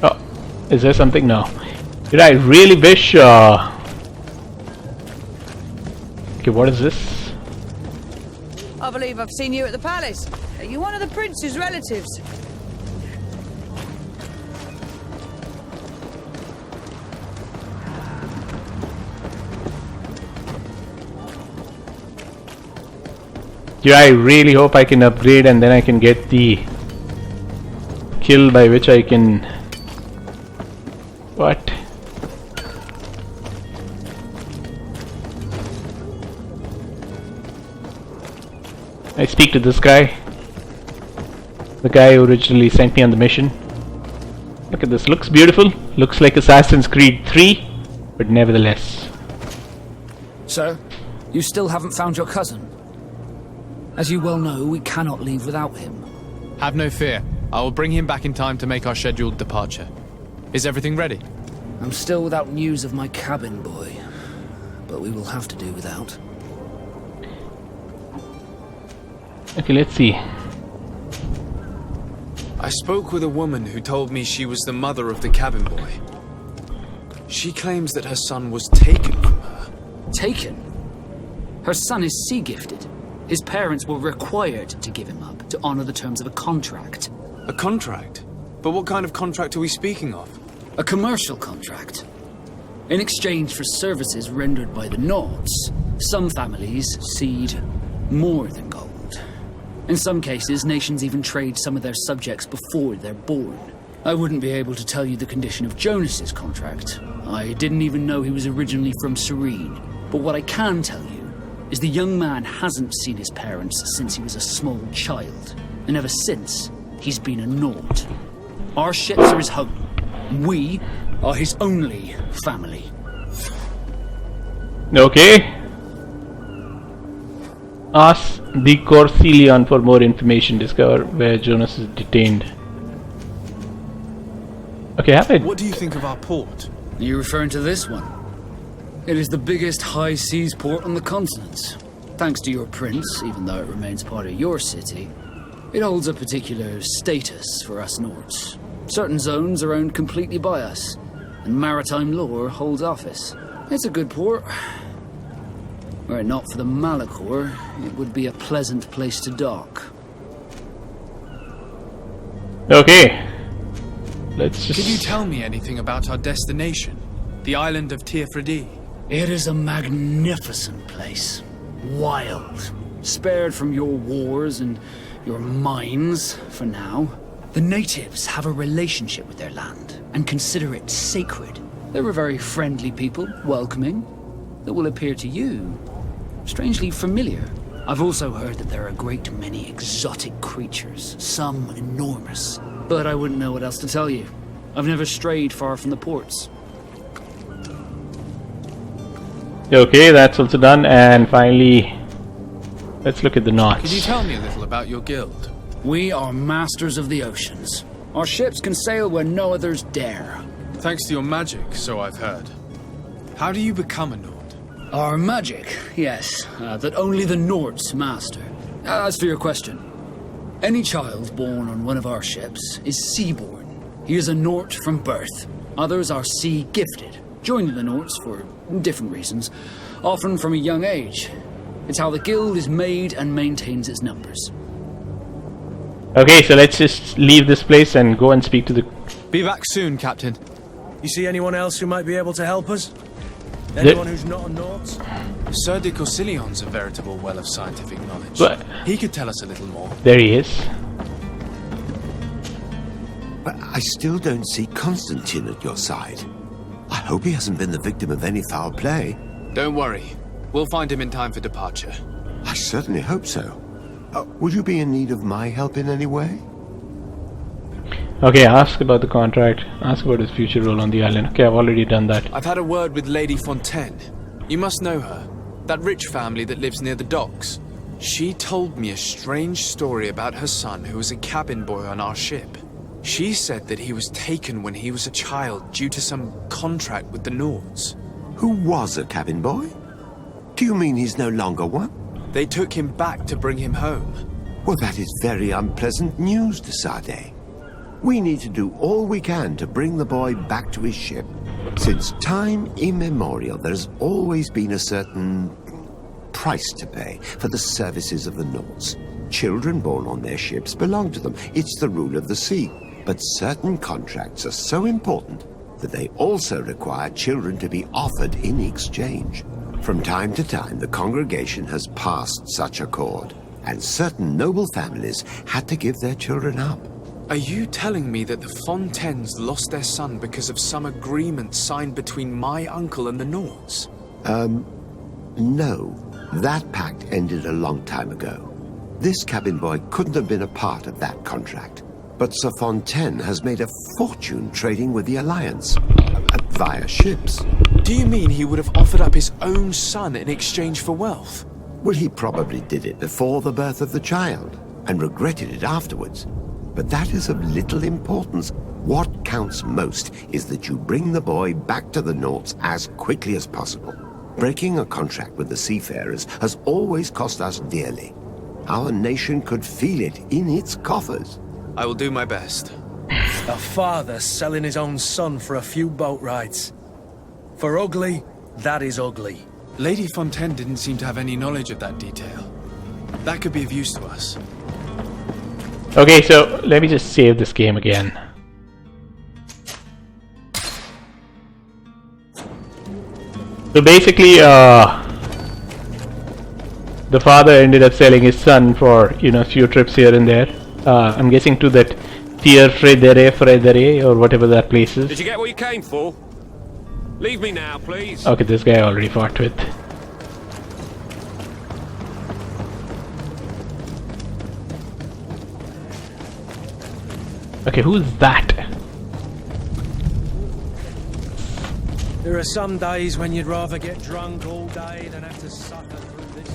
[SPEAKER 1] Oh, is there something now? Did I really wish? Okay, what is this?
[SPEAKER 12] I believe I've seen you at the palace. Are you one of the prince's relatives?
[SPEAKER 1] Yeah, I really hope I can upgrade and then I can get the kill by which I can... What? I speak to this guy. The guy who originally sent me on the mission. Look at this, looks beautiful. Looks like Assassin's Creed 3, but nevertheless.
[SPEAKER 6] Sir, you still haven't found your cousin. As you well know, we cannot leave without him.
[SPEAKER 5] Have no fear. I will bring him back in time to make our scheduled departure. Is everything ready?
[SPEAKER 6] I'm still without news of my cabin boy, but we will have to do without.
[SPEAKER 1] Okay, let's see.
[SPEAKER 5] I spoke with a woman who told me she was the mother of the cabin boy. She claims that her son was taken from her.
[SPEAKER 6] Taken? Her son is sea-gifted. His parents were required to give him up to honor the terms of a contract.
[SPEAKER 5] A contract? But what kind of contract are we speaking of?
[SPEAKER 6] A commercial contract. In exchange for services rendered by the Nauts, some families cede more than gold. In some cases, nations even trade some of their subjects before they're born. I wouldn't be able to tell you the condition of Jonas's contract. I didn't even know he was originally from Serene. But what I can tell you is the young man hasn't seen his parents since he was a small child. And ever since, he's been a Naut. Our ships are his home. We are his only family.
[SPEAKER 1] Okay. Ask the Corselion for more information. Discover where Jonas is detained. Okay, have it.
[SPEAKER 5] What do you think of our port?
[SPEAKER 6] Are you referring to this one? It is the biggest high seas port on the continent. Thanks to your prince, even though it remains part of your city, it holds a particular status for us Nauts. Certain zones are owned completely by us, and maritime law holds office. It's a good port. Were it not for the Malachor, it would be a pleasant place to dock.
[SPEAKER 1] Okay. Let's just...
[SPEAKER 5] Can you tell me anything about our destination? The island of Tirfredi?
[SPEAKER 6] It is a magnificent place. Wild. Spared from your wars and your mines, for now. The natives have a relationship with their land and consider it sacred. They're a very friendly people, welcoming, that will appear to you strangely familiar. I've also heard that there are a great many exotic creatures, some enormous. But I wouldn't know what else to tell you. I've never strayed far from the ports.
[SPEAKER 1] Okay, that's also done, and finally, let's look at the Nauts.
[SPEAKER 5] Could you tell me a little about your guild?
[SPEAKER 6] We are masters of the oceans. Our ships can sail where no others dare.
[SPEAKER 5] Thanks to your magic, so I've heard. How do you become a Naut?
[SPEAKER 6] Our magic, yes, that only the Nauts master. As for your question, any child born on one of our ships is sea-born. He is a Naut from birth. Others are sea-gifted, joining the Nauts for different reasons, often from a young age. It's how the guild is made and maintains its numbers.
[SPEAKER 1] Okay, so let's just leave this place and go and speak to the...
[SPEAKER 5] Be back soon, Captain.
[SPEAKER 7] You see anyone else who might be able to help us? Anyone who's not a Naut?
[SPEAKER 5] Sir de Corsillion's a veritable well of scientific knowledge.
[SPEAKER 1] But
[SPEAKER 5] he could tell us a little more.
[SPEAKER 1] there he is.
[SPEAKER 4] But I still don't see Constantine at your side. I hope he hasn't been the victim of any foul play.
[SPEAKER 5] Don't worry. We'll find him in time for departure.
[SPEAKER 4] I certainly hope so. Would you be in need of my help in any way?
[SPEAKER 1] Okay, ask about the contract. Ask about his future role on the island. Okay, I've already done that.
[SPEAKER 5] I've had a word with Lady Fontaine. You must know her. That rich family that lives near the docks. She told me a strange story about her son who was a cabin boy on our ship. She said that he was taken when he was a child due to some contract with the Nauts.
[SPEAKER 4] Who was a cabin boy? Do you mean he's no longer one?
[SPEAKER 5] They took him back to bring him home.
[SPEAKER 4] Well, that is very unpleasant news, de Sade. We need to do all we can to bring the boy back to his ship. Since time immemorial, there's always been a certain price to pay for the services of the Nauts. Children born on their ships belong to them. It's the rule of the sea. But certain contracts are so important that they also require children to be offered in exchange. From time to time, the congregation has passed such accord, and certain noble families had to give their children up.
[SPEAKER 5] Are you telling me that the Fontaines lost their son because of some agreement signed between my uncle and the Nauts?
[SPEAKER 4] No. That pact ended a long time ago. This cabin boy couldn't have been a part of that contract. But Sir Fontaine has made a fortune trading with the Alliance, via ships.
[SPEAKER 5] Do you mean he would have offered up his own son in exchange for wealth?
[SPEAKER 4] Well, he probably did it before the birth of the child, and regretted it afterwards. But that is of little importance. What counts most is that you bring the boy back to the Nauts as quickly as possible. Breaking a contract with the seafarers has always cost us dearly. Our nation could feel it in its coffers.
[SPEAKER 5] I will do my best.
[SPEAKER 7] A father selling his own son for a few boat rides. For ugly, that is ugly.
[SPEAKER 5] Lady Fontaine didn't seem to have any knowledge of that detail. That could be of use to us.
[SPEAKER 1] Okay, so let me just save this game again. So basically, the father ended up selling his son for, a few trips here and there. I'm guessing to that Fredere, or whatever that place is.
[SPEAKER 13] Did you get what you came for? Leave me now, please.
[SPEAKER 1] Okay, this guy I already fought with. Okay, who's that?
[SPEAKER 7] There are some days when you'd rather get drunk all day than have to suffer through this.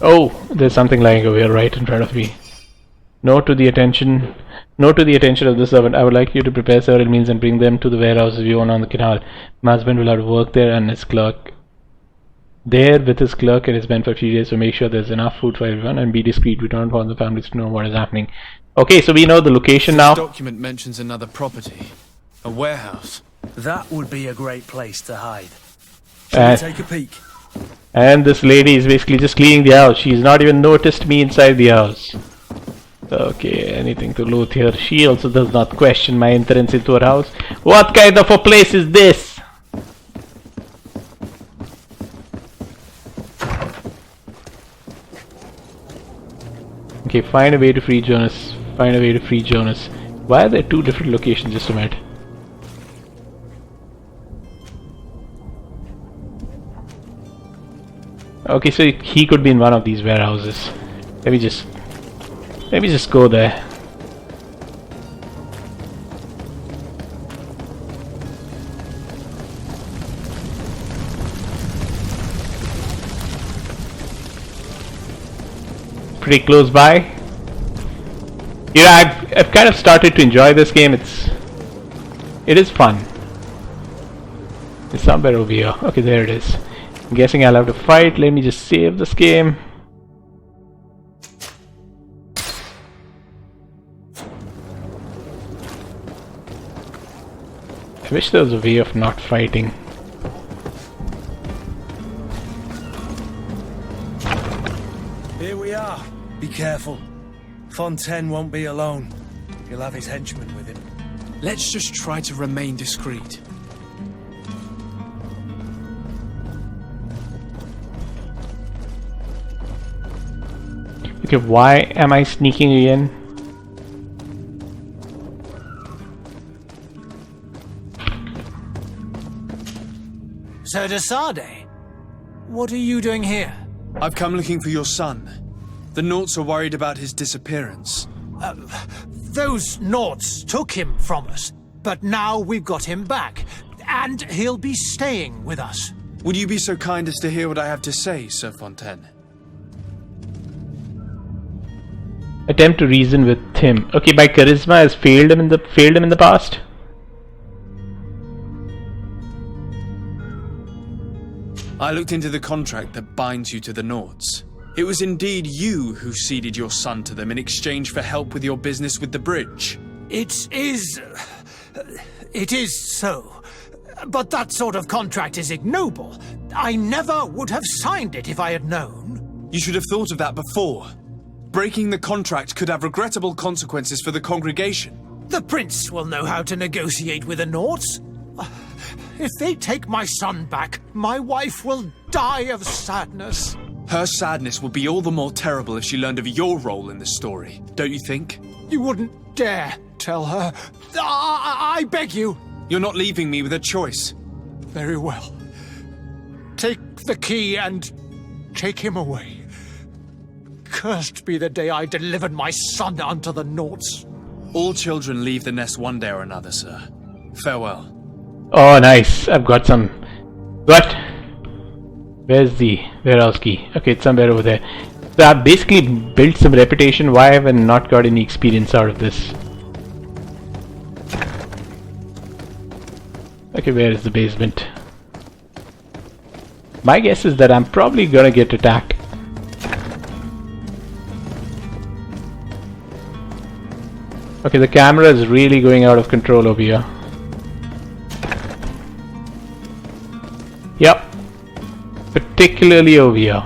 [SPEAKER 1] Oh, there's something lying over here right in front of me. Note to the attention of the servant. I would like you to prepare several meals and bring them to the warehouse we own on the canal. My husband will have to work there and his clerk. There with his clerk and his men for a few days to make sure there's enough food for everyone, and be discreet. We don't want the families to know what is happening. Okay, so we know the location now.
[SPEAKER 5] This document mentions another property. A warehouse.
[SPEAKER 7] That would be a great place to hide. Shall we take a peek?
[SPEAKER 1] And this lady is basically just cleaning the house. She's not even noticed me inside the house. Okay, anything to loot here. She also does not question my entrance into her house. What kind of a place is this? Okay, find a way to free Jonas. Find a way to free Jonas. Why are there two different locations? Just a minute. Okay, so he could be in one of these warehouses. Let me just go there. Pretty close by. You know, I've kind of started to enjoy this game. It is fun. It's somewhere over here. Okay, there it is. I'm guessing I'll have to fight. Let me just save this game. I wish there was a way of not fighting.
[SPEAKER 7] Here we are. Be careful. Fontaine won't be alone. He'll have his henchmen with him.
[SPEAKER 5] Let's just try to remain discreet.
[SPEAKER 1] Okay, why am I sneaking again?
[SPEAKER 2] Sir de Sade, what are you doing here?
[SPEAKER 5] I've come looking for your son. The Nauts are worried about his disappearance.
[SPEAKER 2] Those Nauts took him from us, but now we've got him back, and he'll be staying with us.
[SPEAKER 5] Would you be so kind as to hear what I have to say, Sir Fontaine?
[SPEAKER 1] Attempt to reason with him. Okay, my charisma has failed him in the past.
[SPEAKER 5] I looked into the contract that binds you to the Nauts. It was indeed you who ceded your son to them in exchange for help with your business with the bridge.
[SPEAKER 2] It is so. But that sort of contract is ignoble. I never would have signed it if I had known.
[SPEAKER 5] You should have thought of that before. Breaking the contract could have regrettable consequences for the congregation.
[SPEAKER 2] The prince will know how to negotiate with the Nauts. If they take my son back, my wife will die of sadness.
[SPEAKER 5] Her sadness would be all the more terrible if she learned of your role in the story, don't you think?
[SPEAKER 2] You wouldn't dare tell her. I beg you.
[SPEAKER 5] You're not leaving me with a choice.
[SPEAKER 2] Very well. Take the key and take him away. Cursed be the day I delivered my son unto the Nauts.
[SPEAKER 5] All children leave the nest one day or another, sir. Farewell.
[SPEAKER 1] Oh, nice. I've got some. What? Where's the warehouse key? Okay, it's somewhere over there. So I've basically built some reputation. Why have I not got any experience out of this? Okay, where is the basement? My guess is that I'm probably gonna get attacked. Okay, the camera is really going out of control over here. Yep. Particularly over here.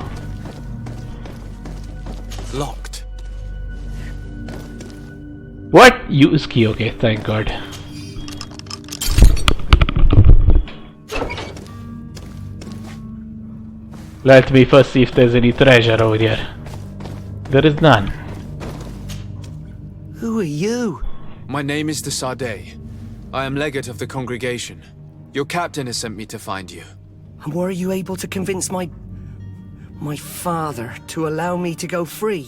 [SPEAKER 5] Locked.
[SPEAKER 1] What? Use key. Okay, thank God. Let me first see if there's any treasure over here. There is none.
[SPEAKER 8] Who are you?
[SPEAKER 5] My name is de Sade. I am legate of the congregation. Your captain has sent me to find you.
[SPEAKER 8] And were you able to convince my father to allow me to go free?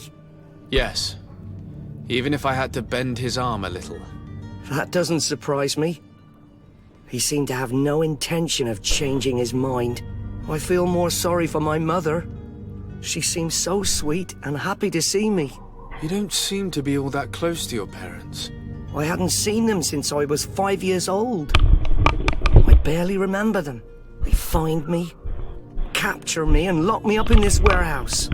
[SPEAKER 5] Yes. Even if I had to bend his arm a little.
[SPEAKER 8] That doesn't surprise me. He seemed to have no intention of changing his mind. I feel more sorry for my mother. She seemed so sweet and happy to see me.
[SPEAKER 5] You don't seem to be all that close to your parents.
[SPEAKER 8] I hadn't seen them since I was 5 years old. I barely remember them. They find me, capture me, and lock me up in this warehouse.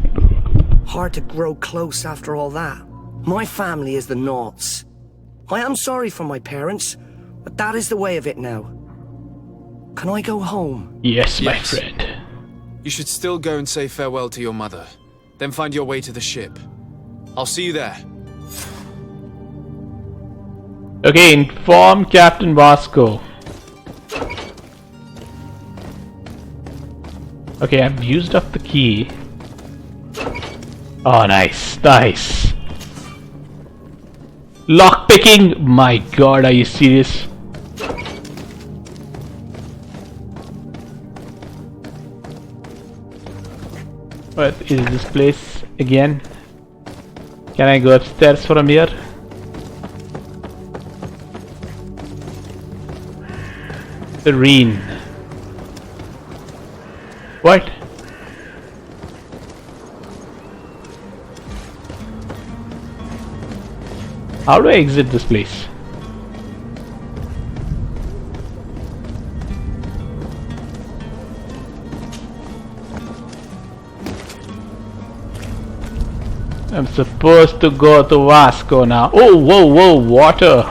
[SPEAKER 8] Hard to grow close after all that. My family is the Nauts. I am sorry for my parents, but that is the way of it now. Can I go home?
[SPEAKER 1] Yes, my friend.
[SPEAKER 5] You should still go and say farewell to your mother. Then find your way to the ship. I'll see you there.
[SPEAKER 1] Okay, inform Captain Vasco. Okay, I've used up the key. Oh, nice, nice. Lockpicking! My god, are you serious? What is this place again? Can I go upstairs from here? Serene. What? How do I exit this place? I'm supposed to go to Vasco now. Oh, whoa, whoa, water.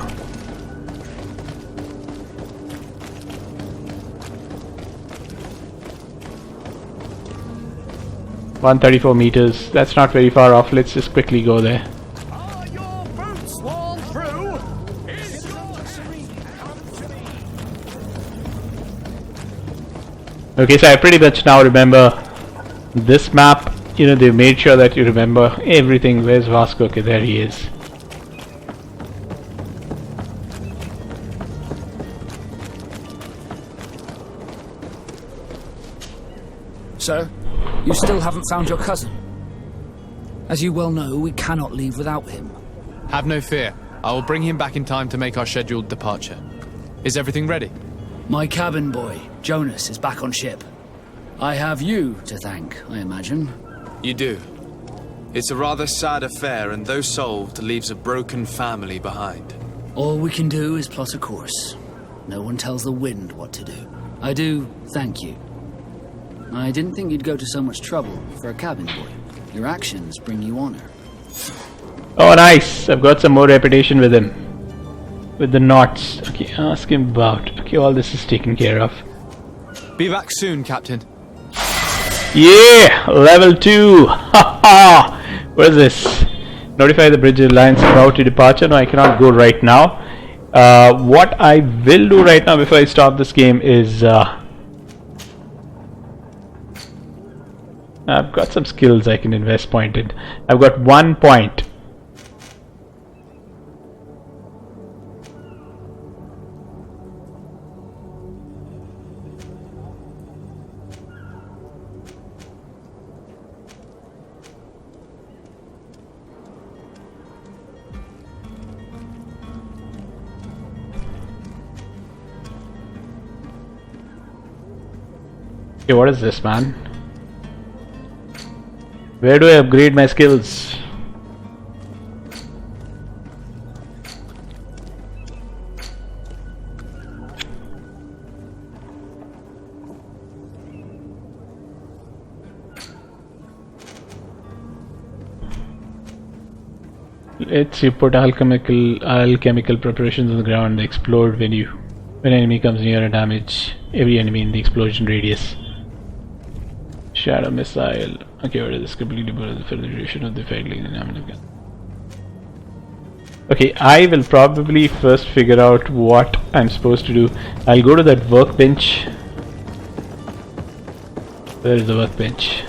[SPEAKER 1] $134 meters. That's not very far off. Let's just quickly go there.
[SPEAKER 2] Are your boots worn through? Is your
[SPEAKER 1] Okay, so I pretty much now remember this map. You know, they made sure that you remember everything. Where's Vasco? Okay, there he is.
[SPEAKER 6] So, you still haven't found your cousin? As you well know, we cannot leave without him.
[SPEAKER 5] Have no fear. I will bring him back in time to make our scheduled departure. Is everything ready?
[SPEAKER 6] My cabin boy, Jonas, is back on ship. I have you to thank, I imagine.
[SPEAKER 5] You do. It's a rather sad affair, and though solved, leaves a broken family behind.
[SPEAKER 6] All we can do is plot a course. No one tells the wind what to do. I do thank you. I didn't think you'd go to so much trouble for a cabin boy. Your actions bring you honor.
[SPEAKER 1] Oh, nice! I've got some more reputation with him. With the knots. Okay, ask him about. Okay, all this is taken care of.
[SPEAKER 5] Be back soon, Captain.
[SPEAKER 1] Yeah! Level 2! Haha! What is this? Notify the bridge alliance about your departure. No, I cannot go right now. What I will do right now before I stop this game is I've got some skills I can invest point in. I've got 1 point. Okay, what is this, man? Where do I upgrade my skills? You put alchemical preparations on the ground. They explode when enemy comes near and damage every enemy in the explosion radius. Shadow missile. Okay, what is this? Completely burn the filtration of the fairly dynamic gun. Okay, I will probably first figure out what I'm supposed to do. I'll go to that workbench. Where is the workbench?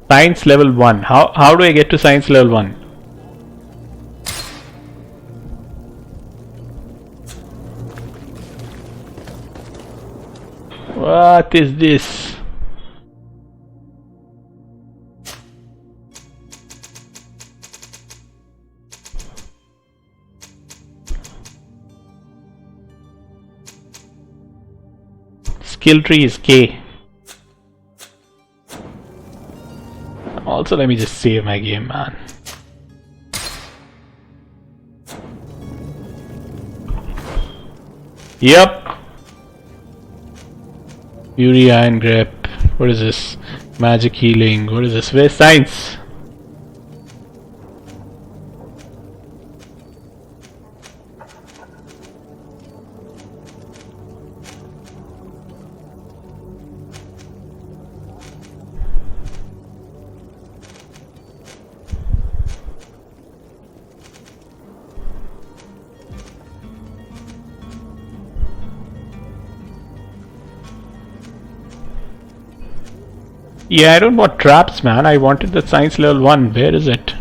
[SPEAKER 1] Science level 1. How do I get to science level 1? What is this? skill tree is K. Also, let me just save my game, man. Yep. Fury Iron Grip. What is this? Magic Healing. What is this? Where's Science? Yeah, I don't want traps, man. I wanted the science level 1. Where is it?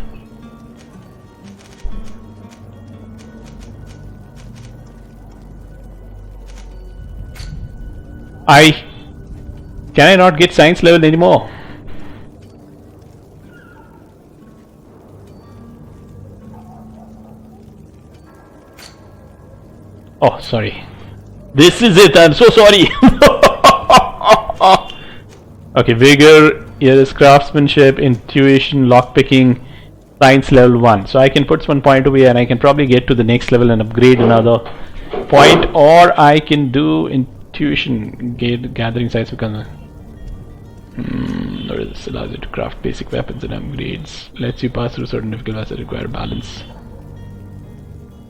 [SPEAKER 1] Can I not get science level anymore? Oh, sorry. This is it. I'm so sorry. Okay, vigor, here is craftsmanship, intuition, lockpicking, science level 1. So I can put 1 point away and I can probably get to the next level and upgrade another point, or I can do intuition, gathering science because what is this? Allows you to craft basic weapons and upgrades. Lets you pass through certain difficult paths that require balance.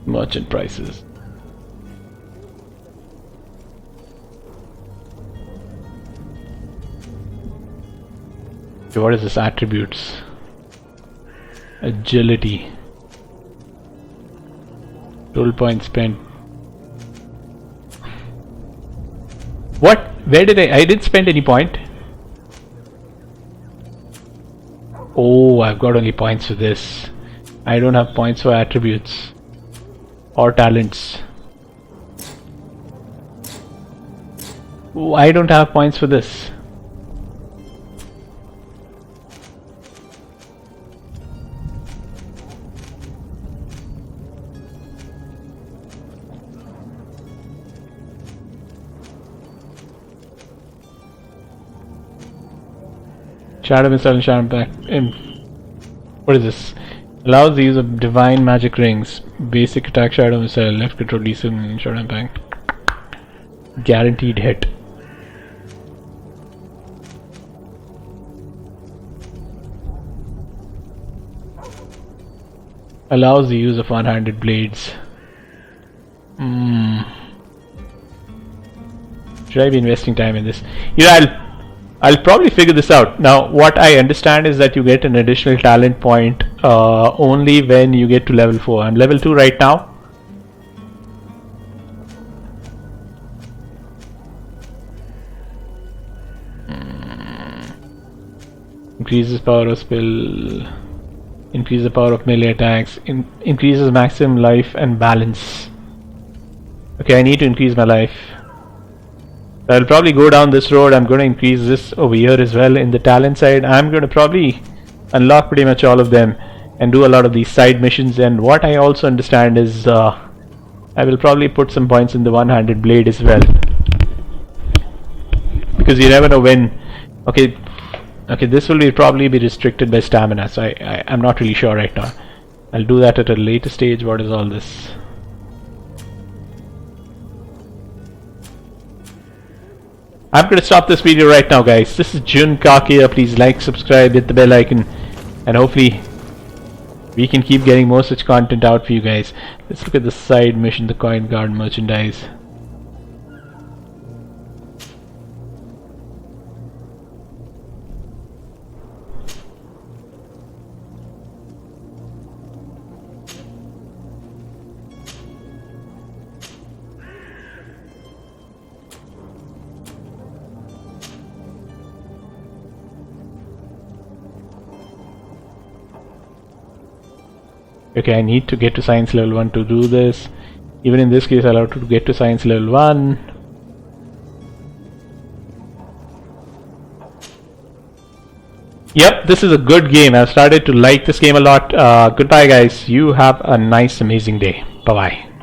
[SPEAKER 1] Merchant prices. What is this? Attributes. Agility. Total points spent. What? Where did I didn't spend any point. Oh, I've got only points for this. I don't have points for attributes or talents. Oh, I don't have points for this. Shadow Missile and Shadow Impact. What is this? Allows the use of divine magic rings. Basic attack Shadow Missile. Left control decent and Shadow Impact. Guaranteed hit. Allows the use of one-handed blades. Should I be investing time in this? Yeah, I'll probably figure this out. Now, what I understand is that you get an additional talent point only when you get to level 4. I'm level 2 right now. Increases power of spell. Increases the power of melee attacks. Increases maximum life and balance. Okay, I need to increase my life. I'll probably go down this road. I'm going to increase this over here as well. In the talent side, I'm going to probably unlock pretty much all of them and do a lot of these side missions. And what I also understand is I will probably put some points in the one-handed blade as well, because you never know when. Okay, this will probably be restricted by stamina, so I'm not really sure right now. I'll do that at a later stage. What is all this? I'm going to stop this video right now, guys. This is Jun Kakia. Please like, subscribe, hit the bell icon, and hopefully we can keep getting more such content out for you guys. Let's look at the side mission, the coin guard merchandise. Okay, I need to get to science level 1 to do this. Even in this case, I'll have to get to science level 1. Yep, this is a good game. I've started to like this game a lot. Goodbye, guys. You have a nice, amazing day. Bye-bye.